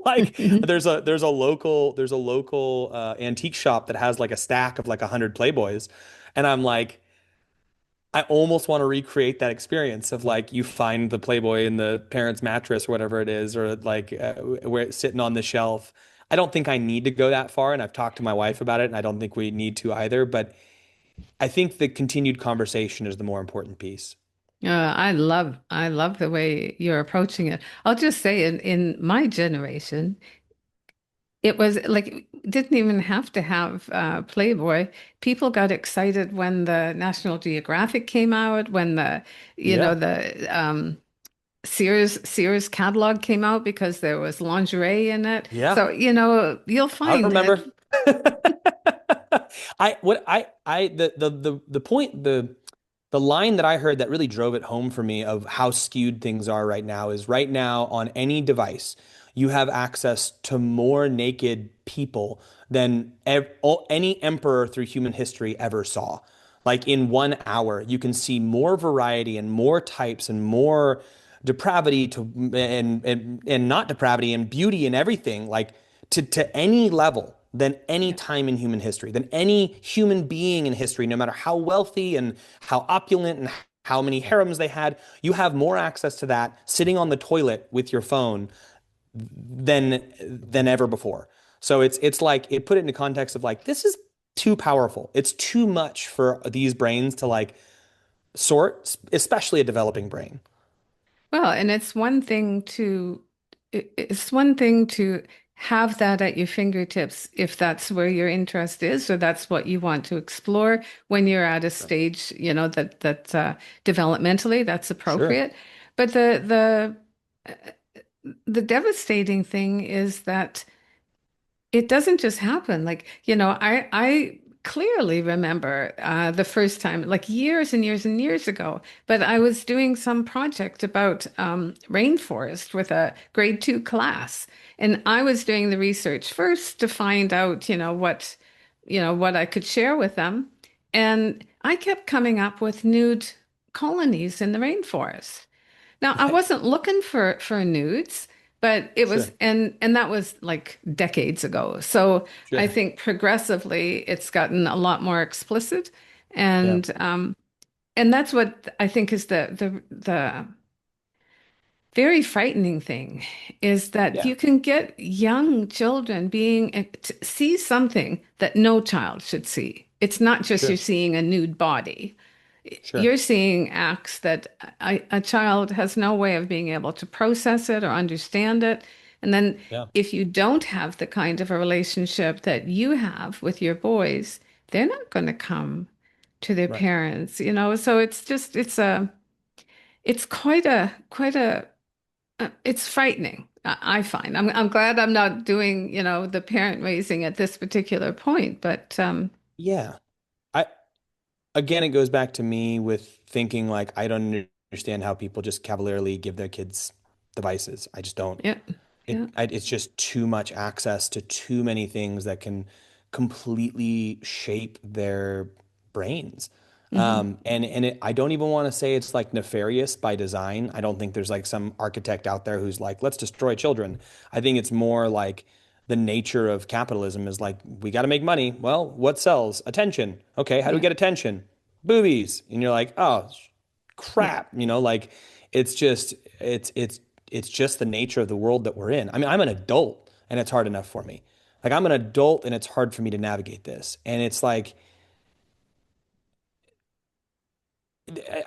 Like there's a local antique shop that has like a stack of like 100 Playboys, and I'm like, I almost want to recreate that experience of like you find the Playboy in the parents' mattress or whatever it is, or like where it's sitting on the shelf. I don't think I need to go that far, and I've talked to my wife about it, and I don't think we need to either. But I think the continued conversation is the more important piece. I love the way you're approaching it. I'll just say in my generation, it was like didn't even have to have Playboy. People got excited when the National Geographic came out, when Yeah. the Sears catalog came out because there was lingerie in it. Yeah. So, you'll I find that. remember. The point, the line that I heard that really drove it home for me of how skewed things are right now is right now on any device, you have access to more naked people than any emperor through human history ever saw. Like in 1 hour, you can see more variety and more types and more depravity to and not depravity and beauty and everything, like to any level than any Yeah. time in human history, than any human being in history, no matter how wealthy and how opulent and how many harems they had. You have more access to that sitting on the toilet with your phone than ever before. So it's like it put it into context of like this is too powerful. It's too much for these brains to like sort, especially a developing brain. Well, and it's one thing to have that at your fingertips if that's where your interest is or that's what you want to explore when you're at a Sure. stage, that developmentally that's Sure. appropriate. But the devastating thing is that it doesn't just happen. Like, I clearly remember the first time, like years and years and years ago, but I was doing some project about rainforest with a grade 2 class. And I was doing the research first to find out, what I could share with them. And I kept coming up with nude colonies in the rainforest. Now, I Right. wasn't looking for nudes, but it was, Sure. and that was like decades ago. So I Sure. think progressively it's gotten a lot more explicit, Yeah. and that's what I think is the very frightening thing is that Yeah. you can get young children being to see something that no child should see. It's not just you're Sure. seeing a nude body. Sure. You're seeing acts that a child has no way of being able to process it or understand it. And then Yeah. if you don't have the kind of a relationship that you have with your boys, they're not going to come to their Right. parents. So it's just it's quite a it's frightening. I find. I'm glad I'm not doing, the parent raising at this particular point, but Yeah. I again, it goes back to me with thinking like I don't understand how people just cavalierly give their kids devices. I just don't. yeah, yeah. It's just too much access to too many things that can completely shape their brains. Hmm. I don't even want to say it's like nefarious by design. I don't think there's like some architect out there who's like, let's destroy children. I think it's more like the nature of capitalism is like, we got to make money. Well, what sells? Attention. Okay, how do we Yeah, get attention? Boobies. And you're like, oh, yeah, crap. Like it's just, it's just the nature of the world that we're in. I mean, I'm an adult and it's hard enough for me. Like I'm an adult and it's hard for me to navigate this. And it's like,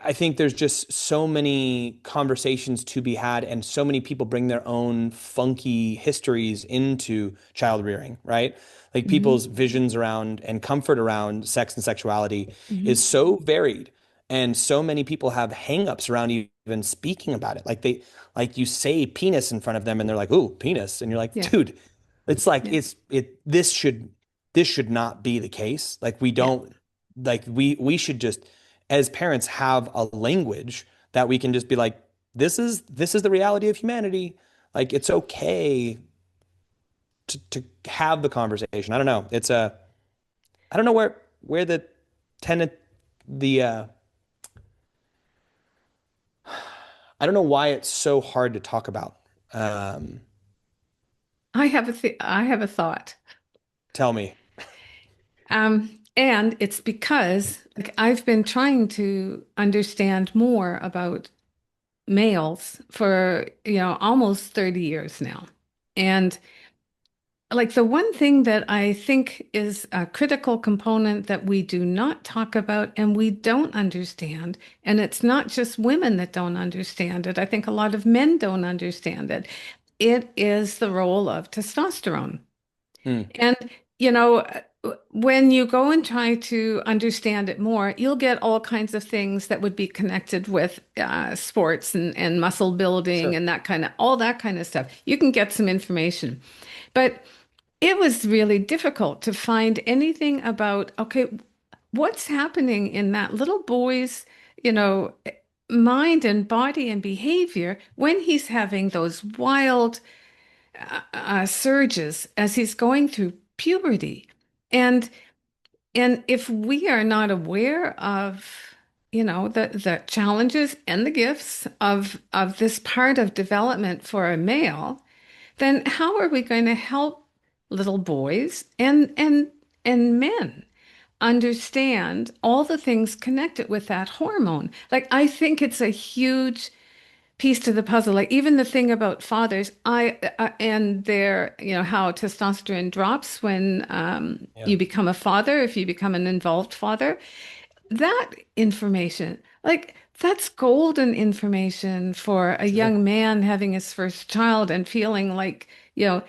I think there's just so many conversations to be had, and so many people bring their own funky histories into child rearing, right? Like hmm people's visions around and comfort around sex and sexuality hmm is so varied, and so many people have hangups around even speaking about it. Like you say penis in front of them, and they're like, "Ooh, penis," and you're like, yeah, "Dude, it's like yeah, this should not be the case. Like we yeah, don't like we should just as parents have a language that we can just be like, this is the reality of humanity. Like it's okay to have the conversation. I don't know. I don't know where the tenant the I don't know why it's so hard to talk about. Um, I have a thought. Tell me. And it's because like I've been trying to understand more about males for, almost 30 years now. And like the one thing that I think is a critical component that we do not talk about and we don't understand, and it's not just women that don't understand it, I think a lot of men don't understand it. It is the role of testosterone. Hmm. And, you know, when you go and try to understand it more, you'll get all kinds of things that would be connected with sports and muscle building Sure. and all that kind of stuff. You can get some information. But it was really difficult to find anything about, okay, what's happening in that little boy's, you know, mind and body and behavior when he's having those wild surges as he's going through puberty. And and if we are not aware of the challenges and the gifts of this part of development for a male, then how are we going to help little boys and men understand all the things connected with that hormone? Like, I think it's a huge piece to the puzzle. Like, even the thing about fathers, and their, how testosterone drops when Yeah. you become a father, if you become an involved father. That information, like, that's golden information for a Sure. young man having his first child and feeling like,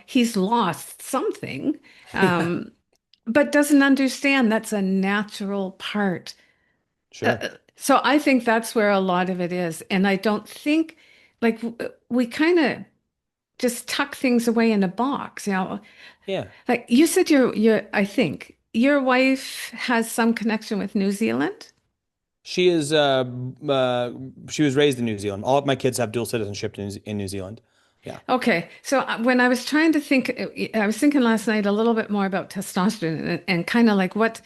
he's lost something, Yeah. um, but doesn't understand that's a natural part. Sure. So I think that's where a lot of it is. And I don't think, like, we kind of just tuck things away in a box, Yeah. Like you said, I think your wife has some connection with New Zealand. She is she was raised in New Zealand. All of my kids have dual citizenship in New Zealand. Yeah. Okay, so when I was trying to think, I was thinking last night a little bit more about testosterone and kind of like what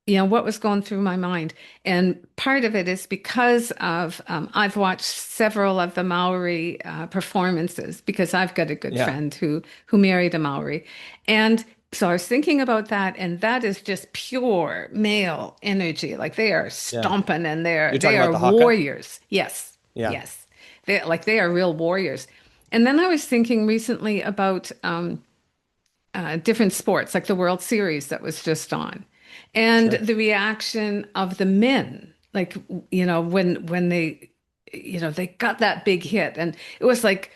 was going through my mind. And part of it is because of I've watched several of the Maori performances because I've got a good Yeah. friend who married a Maori, and so I was thinking about that, and that is just pure male energy. Like they are Yeah. stomping and they're You're they talking about are the haka? warriors. Yes, Yeah. yes, they are real warriors. And then I was thinking recently about different sports, like the World Series that was just on, and Sure. the reaction of the men, like when they got that big hit, and it was like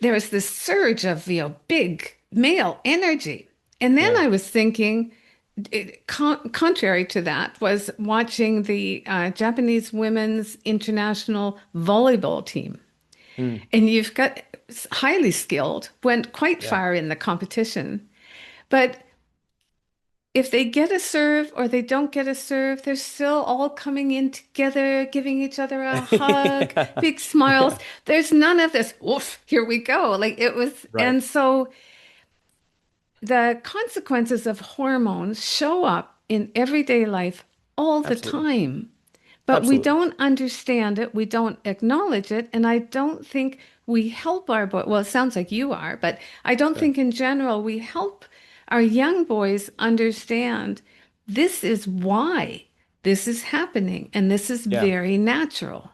there was this surge of big male energy, and then Yeah. I was thinking. Contrary to that, was watching the Japanese women's international volleyball team. Mm. And you've got highly skilled, went quite Yeah. far in the competition. But if they get a serve or they don't get a serve, they're still all coming in together, giving each other a hug, Yeah. big smiles. Yeah. There's none of this, oof, here we go. Like it was, Right. and so the consequences of hormones show up in everyday life all the Absolutely. time. But we Absolutely. don't understand it, we don't acknowledge it, and I don't think we help our boy. Well, it sounds like you are, but I don't Sure. think in general we help our young boys understand this is why this is happening, and this is Yeah. very natural.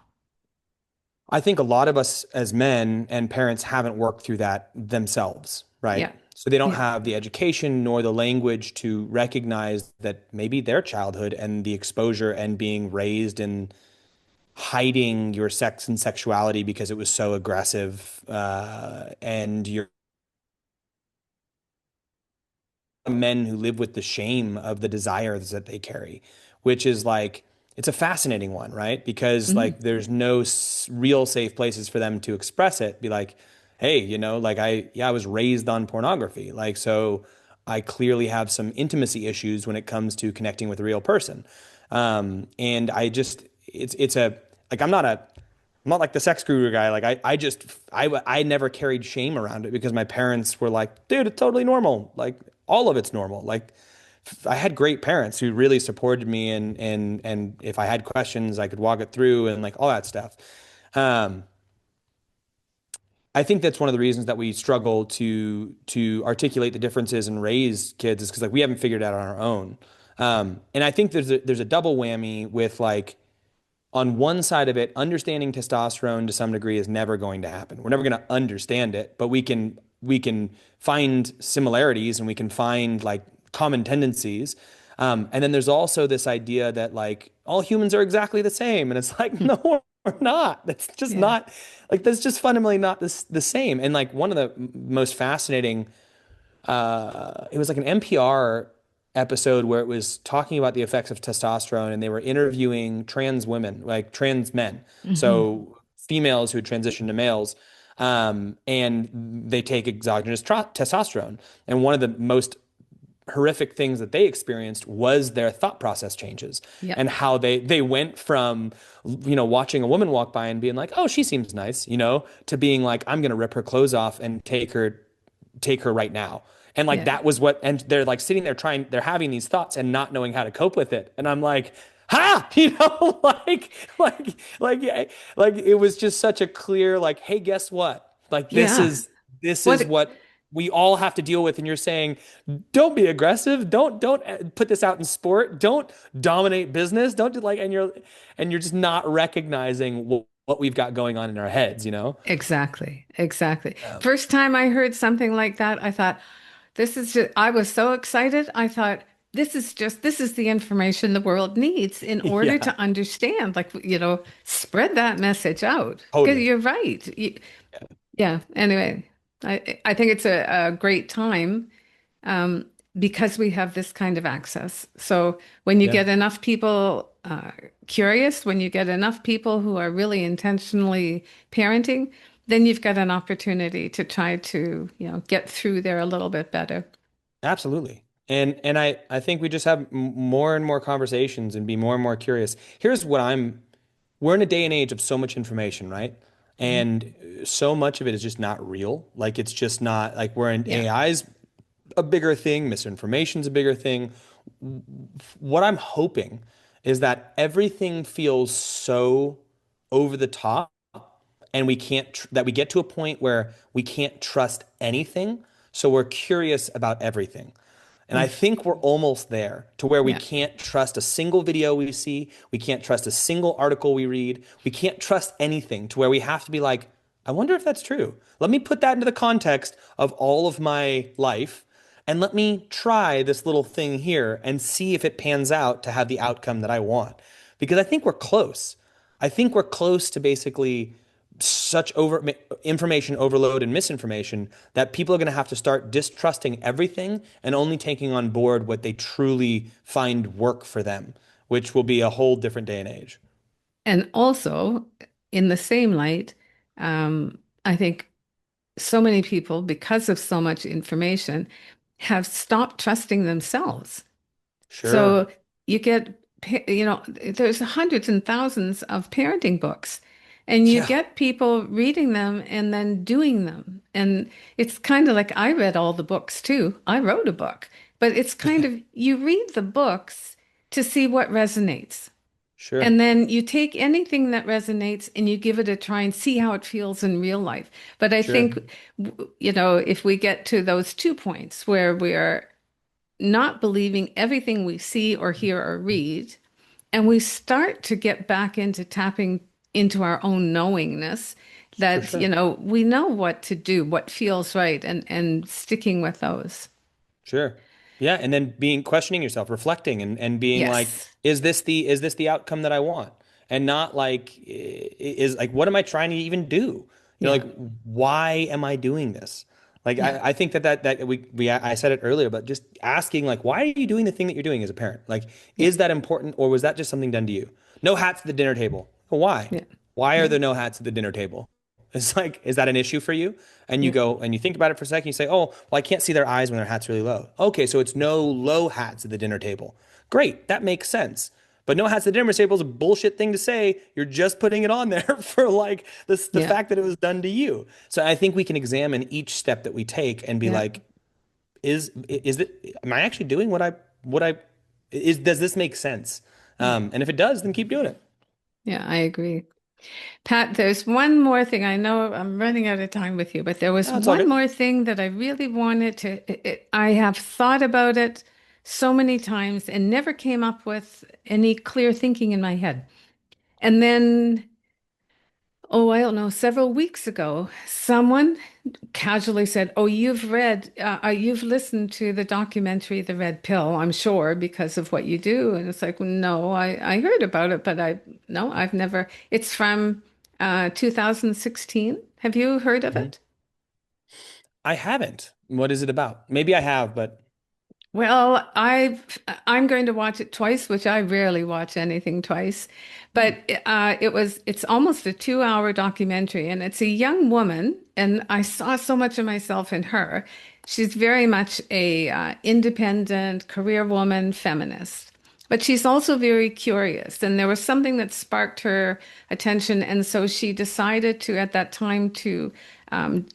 I think a lot of us as men and parents haven't worked through that themselves, right? Yeah, So they don't yeah, have the education nor the language to recognize that maybe their childhood and the exposure and being raised and hiding your sex and sexuality because it was so aggressive, and you're men who live with the shame of the desires that they carry, which is like, it's a fascinating one, right? Because mhm, like there's no real safe places for them to express it. Be like, hey, like yeah, I was raised on pornography. Like, so I clearly have some intimacy issues when it comes to connecting with a real person. And I just, it's a, like, I'm not like the sex guru guy. Like I never carried shame around it because my parents were like, dude, it's totally normal. Like all of it's normal. Like I had great parents who really supported me and if I had questions, I could walk it through and like all that stuff. Um, I think that's one of the reasons that we struggle to articulate the differences and raise kids is because like we haven't figured it out on our own. And I think there's a double whammy with like on one side of it, understanding testosterone to some degree is never going to happen. We're never going to understand it, but we can find similarities and we can find like common tendencies. And then there's also this idea that like all humans are exactly the same, and it's like hmm, no, we're not. That's just yeah, not like that's just fundamentally not the same. And like one of the most fascinating it was like an NPR episode where it was talking about the effects of testosterone and they were interviewing trans women, like trans men. hmm, So females who had transitioned to males. And they take exogenous testosterone. And one of the most horrific things that they experienced was their thought process changes yep, and how they went from watching a woman walk by and being like, oh, she seems nice, to being like, I'm gonna rip her clothes off and take her right now. And like yeah, that was what, and they're like sitting there they're having these thoughts and not knowing how to cope with it. And I'm like, ha, like it was just such a clear, like, hey, guess what? Like Yeah. this is What what we all have to deal with. And you're saying, don't be aggressive. Don't put this out in sport. Don't dominate business. Don't do like, and you're just not recognizing what we've got going on in our heads, you know? exactly, exactly. Um, First time I heard something like that, I thought, this is just, I was so excited. I thought, this is the information the world needs in order yeah, to understand, like, spread that message out. Because totally. you're right. Yeah. Anyway, I think it's a great time um, because we have this kind of access. So when you Yeah, get enough people curious, when you get enough people who are really intentionally parenting, then you've got an opportunity to try to, get through there a little bit better. absolutely. And I think we just have more and more conversations and be more and more curious. Here's what I'm we're in a day and age of so much information, right? Mhm. And so much of it is just not real. Like it's just not like we're in Yeah. AI's a bigger thing, misinformation's a bigger thing. What I'm hoping is that everything feels so over the top and we can't that we get to a point where we can't trust anything. So we're curious about everything. And I Mm. think we're almost there to where we Yeah. can't trust a single video we see. We can't trust a single article we read. We can't trust anything to where we have to be like, I wonder if that's true. Let me put that into the context of all of my life and let me try this little thing here and see if it pans out to have the outcome that I want. Because I think we're close. I think we're close to basically such over information overload and misinformation that people are going to have to start distrusting everything and only taking on board what they truly find work for them, which will be a whole different day and age. And also, in the same light, I think so many people, because of so much information, have stopped trusting themselves. Sure. So you get, there's hundreds and thousands of parenting books, and you Yeah. get people reading them and then doing them. And it's kind of like I read all the books too. I wrote a book, but it's kind of you read the books to see what resonates. Sure. And then you take anything that resonates and you give it a try and see how it feels in real life. But I Sure. think, if we get to those 2 points where we are not believing everything we see or hear or read, and we start to get back into tapping into our own knowingness, For that, sure. we know what to do, what feels right, and sticking with those. Sure. Yeah, and then being questioning yourself, reflecting and being like, Yes. is this the outcome that I want? And not like is like what am I trying to even do? You know, Yeah. like why am I doing this? Like Yeah. I think that we I said it earlier, but just asking like why are you doing the thing that you're doing as a parent? Like Yeah. is that important or was that just something done to you? No hats at the dinner table. Why? Yeah. Why are Yeah. there no hats at the dinner table? It's like, is that an issue for you? And you Yeah. go and you think about it for a second. You say, oh, well, I can't see their eyes when their hat's really low. Okay, so it's no low hats at the dinner table. Great, that makes sense. But no hats at the dinner table is a bullshit thing to say. You're just putting it on there for like the Yeah. fact that it was done to you. So I think we can examine each step that we take and be Yeah. like, is it am I actually doing what I is does this make sense? Yeah. And if it does, then keep doing it. Yeah. I agree. Pat, there's one more thing. I know I'm running out of time with you, but there was No, it's all one good. more thing that I really wanted to. I have thought about it so many times and never came up with any clear thinking in my head. And then, oh, I don't know, several weeks ago, someone casually said, "Oh, you've listened to the documentary The Red Pill, I'm sure, because of what you do." And it's like, no, I heard about it, but no, I've never. It's from 2016. Have you heard of Mhm. it? I haven't. What is it about? Maybe I have, but Well, I'm going to watch it twice, which I rarely watch anything twice. hmm. But it's almost a 2 hour documentary, and it's a young woman, and I saw so much of myself in her. She's very much a independent career woman, feminist, but she's also very curious, and there was something that sparked her attention, and so she decided to, at that time, to um,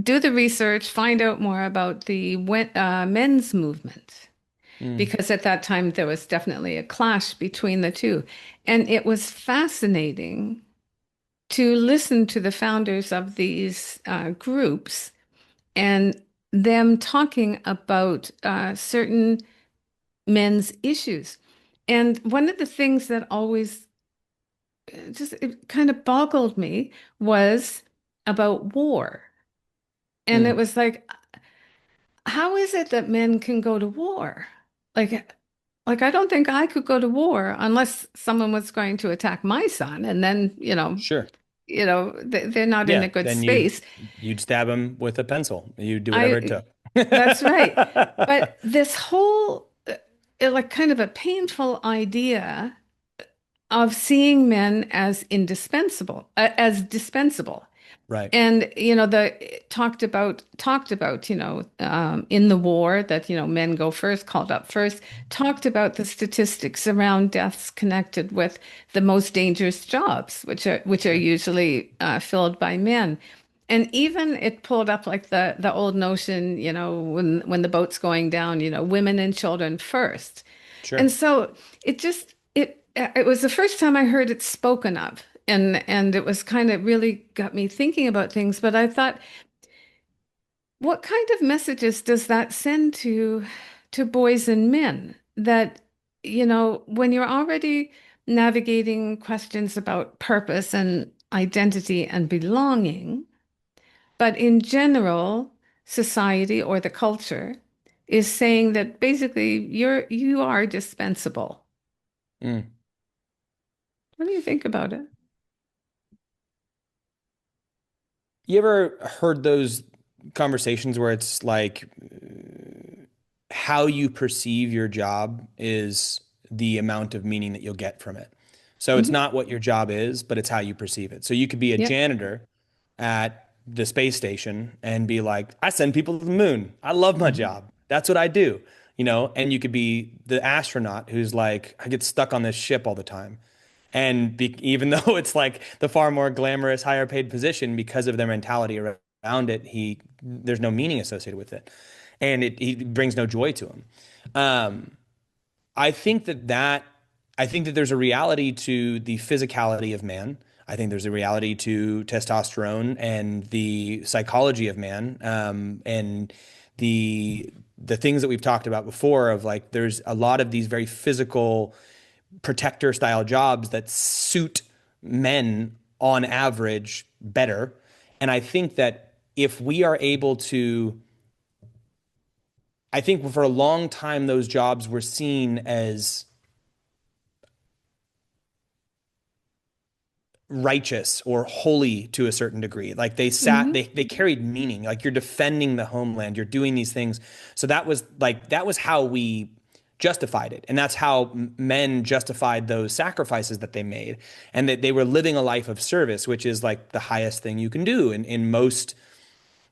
do the research, find out more about the men's movement. Mm. because at that time there was definitely a clash between the two. And it was fascinating to listen to the founders of these groups and them talking about certain men's issues. And one of the things that always just it kind of boggled me was about war. And it Mm. was like, how is it that men can go to war? Like, like I don't think I could go to war unless someone was going to attack my son, and then, Sure. they're not in a Yeah. good Then space. you'd stab him with a pencil. You'd do whatever it I, took. that's right. But this whole, like, kind of a painful idea of seeing men as indispensable, as dispensable. Right. And the talked about in the war that men go first, called up first, talked about the statistics around deaths connected with the most dangerous jobs, which are Sure. usually filled by men. And even it pulled up like the old notion, when the boat's going down, women and children first. And Sure. so it was the first time I heard it spoken of. And it was kind of really got me thinking about things. But I thought, what kind of messages does that send to boys and men that, when you're already navigating questions about purpose and identity and belonging, but in general, society or the culture is saying that basically you are dispensable. Mm. What do you think about it? You ever heard those conversations where it's like how you perceive your job is the amount of meaning that you'll get from it. So it's Hmm. not what your job is, but it's how you perceive it. So you could be a Yep. janitor at the space station and be like, I send people to the moon. I love my Mhm. job. That's what I do, you know? And you could be the astronaut who's like, I get stuck on this ship all the time. And even though it's like the far more glamorous, higher paid position, because of their mentality around it, there's no meaning associated with it, and he brings no joy to him. Um, I think I think that there's a reality to the physicality of man. I think there's a reality to testosterone and the psychology of man, and the things that we've talked about before of like there's a lot of these very physical protector style jobs that suit men on average better. And I think that if we are able to, I think for a long time, those jobs were seen as righteous or holy to a certain degree. Like Hmm. they carried meaning. Like you're defending the homeland, you're doing these things. So that was how we justified it. And that's how men justified those sacrifices that they made. And that they were living a life of service, which is like the highest thing you can do in most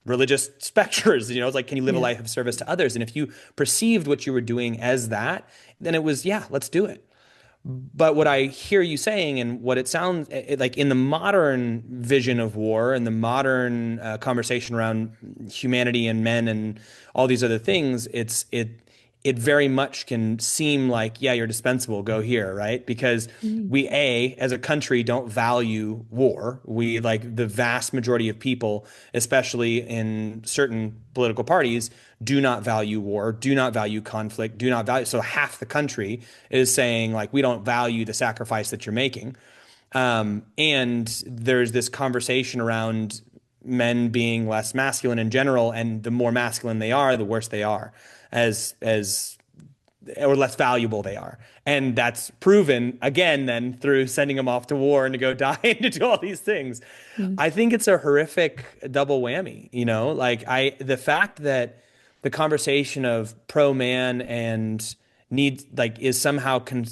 religious specters. You know, it's like, can you live a Yeah. life of service to others? And if you perceived what you were doing as that, then it was, yeah, let's do it. But what I hear you saying and what it sounds like in the modern vision of war and the modern conversation around humanity and men and all these other things, it very much can seem like, yeah, you're dispensable, go here, right? Because Mm. we, as a country, don't value war. We, like the vast majority of people, especially in certain political parties, do not value war, do not value conflict, do not value. So half the country is saying, like, we don't value the sacrifice that you're making. And there's this conversation around men being less masculine in general, and the more masculine they are, the worse they are, as or less valuable they are. And that's proven again then through sending them off to war and to go die and to do all these things. Mm. I think it's a horrific double whammy, you know? The fact that the conversation of pro man and need like is somehow con,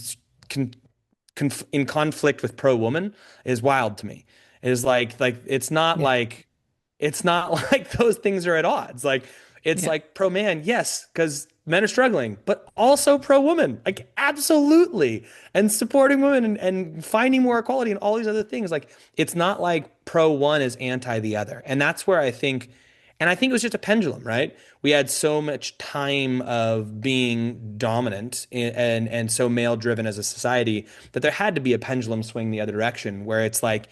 in conflict with pro woman is wild to me. Is like Yeah. it's not like those things are at odds. Like it's Yeah. like pro man, yes, because men are struggling, but also pro woman, like absolutely, and supporting women and finding more equality and all these other things. Like it's not like pro one is anti the other, and that's where I think And I think it was just a pendulum, right? We had so much time of being dominant and so male driven as a society that there had to be a pendulum swing the other direction where it's like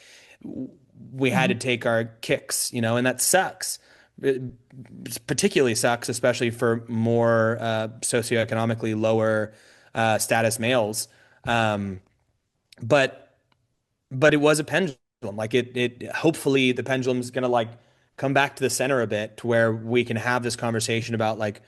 we had to Mhm. take our kicks, and that sucks. It particularly sucks, especially for more socioeconomically lower status males. Um, but it was a pendulum. Like it hopefully the pendulum's gonna like come back to the center a bit to where we can have this conversation about like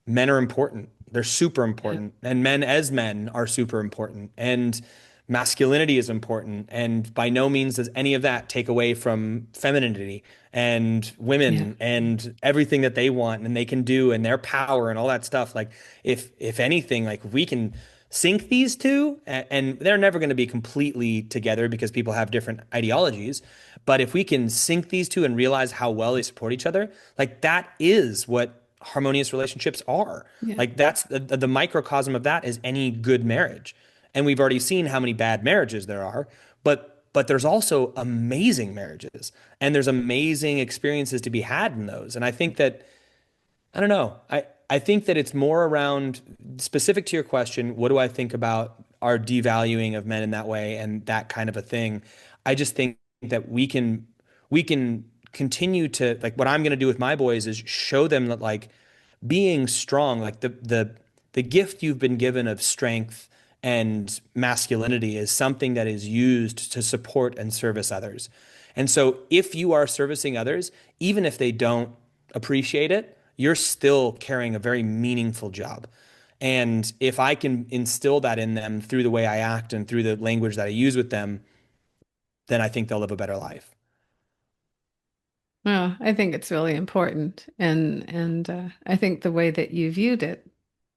men are important. They're super Yeah. important. And men as men are super important. And masculinity is important. And by no means does any of that take away from femininity and Yeah. women and everything that they want and they can do and their power and all that stuff. Like if anything, like we can sync these two and they're never going to be completely together because people have different ideologies. But if we can sync these two and realize how well they support each other, like that is what harmonious relationships are. Yeah. Like that's the microcosm of that is any good marriage. And we've already seen how many bad marriages there are, but there's also amazing marriages and there's amazing experiences to be had in those. And I think that I don't know. I think that it's more around specific to your question, what do I think about our devaluing of men in that way and that kind of a thing? I just think that we can continue to like what I'm going to do with my boys is show them that like being strong, like the gift you've been given of strength and masculinity is something that is used to support and service others. And so if you are servicing others, even if they don't appreciate it, you're still carrying a very meaningful job. And if I can instill that in them through the way I act and through the language that I use with them, then I think they'll live a better life. Well, I think it's really important, and I think the way that you viewed it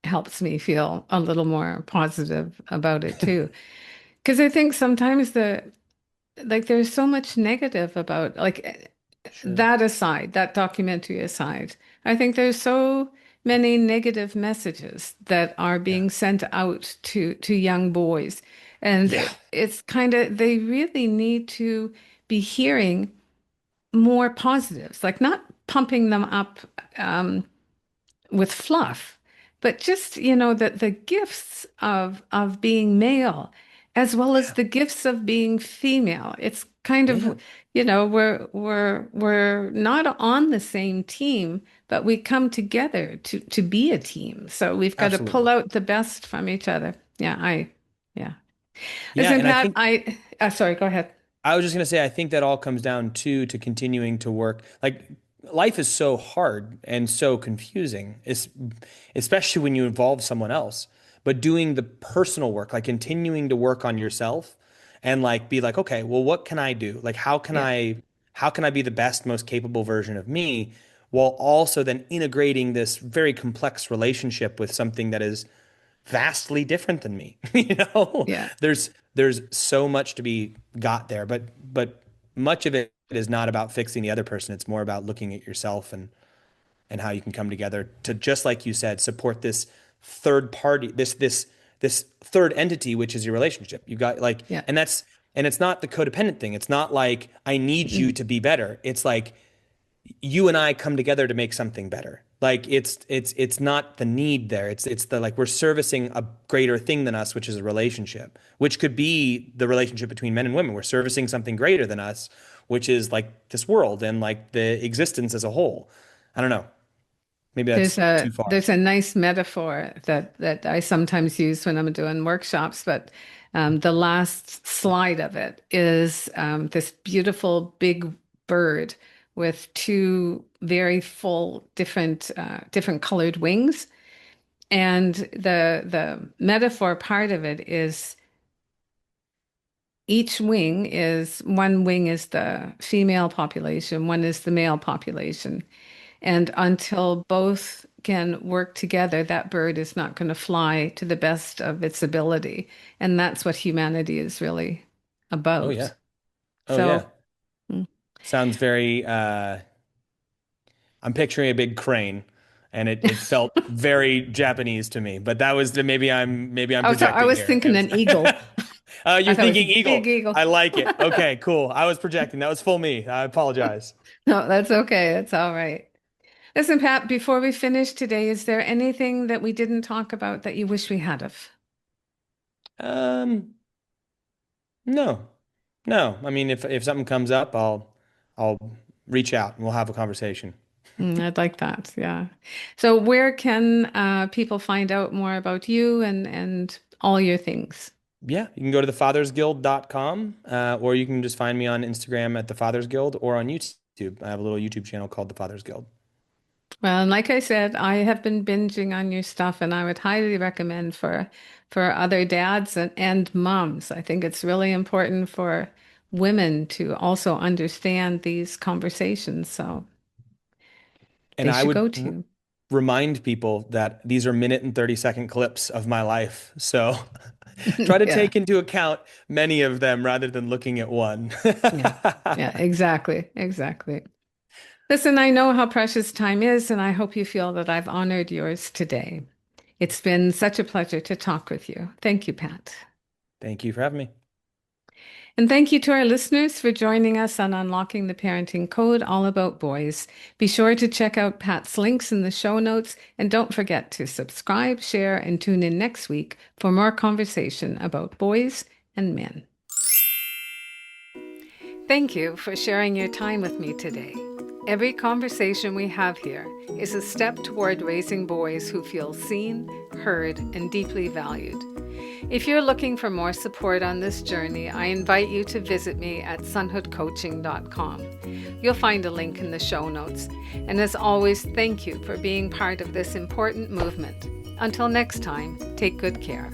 helps me feel a little more positive about it too. Because I think sometimes there's so much negative about Sure. that aside, that documentary aside, I think there's so many negative messages that are Yeah. being sent out to young boys, and Yeah. it's kind of they really need to be hearing more positives, like not pumping them up um, with fluff, but just, the gifts of being male as well as Yeah. the gifts of being female. It's kind Yeah. of, we're not on the same team, but we come together to be a team. So we've got to pull Absolutely. out the best from each other. Yeah. Yeah. Listen, And I Pat, think sorry, go ahead. I was just gonna say, I think that all comes down to continuing to work. Like life is so hard and so confusing, especially when you involve someone else. But doing the personal work, like continuing to work on yourself and like be like, okay, well, what can I do? Like Yeah, how can I be the best, most capable version of me while also then integrating this very complex relationship with something that is vastly different than me. yeah. There's so much to be got there, but much of it is not about fixing the other person. It's more about looking at yourself and how you can come together to just like you said, support this third party, this third entity, which is your relationship. You got like, Yeah. and it's not the codependent thing. It's not like I need you Mm. to be better. It's like you and I come together to make something better. Like it's not the need there. It's the like we're servicing a greater thing than us, which is a relationship, which could be the relationship between men and women. We're servicing something greater than us, which is like this world and like the existence as a whole. I don't know. Maybe There's that's a too far. there's a nice metaphor that I sometimes use when I'm doing workshops, but the last slide of it is this beautiful big bird with two very full different colored wings, and the metaphor part of it is each wing is one wing is the female population, one is the male population. And until both can work together, that bird is not going to fly to the best of its ability. And that's what humanity is really Oh about. yeah. Oh So, yeah. mm. Sounds very I'm picturing a big crane and it felt very Japanese to me, but that was maybe I'm I projecting was here. thinking an eagle. I You're thought it was a thinking big eagle. eagle. I like it. Okay, cool. I was projecting. That was full me. I apologize. No, that's okay. That's all right. Listen, Pat, before we finish today, is there anything that we didn't talk about that you wish we had of? Um, no, no. I mean, if something comes up, I'll reach out and we'll have a conversation. I'd like that. Yeah. So where can people find out more about you and all your things? Yeah, you can go to thefathersguild.com, or you can just find me on Instagram at the Fathers Guild or on YouTube. I have a little YouTube channel called The Fathers Guild. Well, and like I said, I have been binging on your stuff, and I would highly recommend for other dads and moms. I think it's really important for women to also understand these conversations, so And they I should would go to. remind people that these are minute and 30-second clips of my life. So try to Yeah. take into account many of them rather than looking at one. Yeah. Yeah, exactly. Exactly. Listen, I know how precious time is, and I hope you feel that I've honored yours today. It's been such a pleasure to talk with you. Thank you, Pat. Thank you for having me. And thank you to our listeners for joining us on Unlocking the Parenting Code, all about boys. Be sure to check out Pat's links in the show notes, and don't forget to subscribe, share, and tune in next week for more conversation about boys and men. Thank you for sharing your time with me today. Every conversation we have here is a step toward raising boys who feel seen, heard, and deeply valued. If you're looking for more support on this journey, I invite you to visit me at sonhoodcoaching.com. You'll find a link in the show notes. And as always, thank you for being part of this important movement. Until next time, take good care.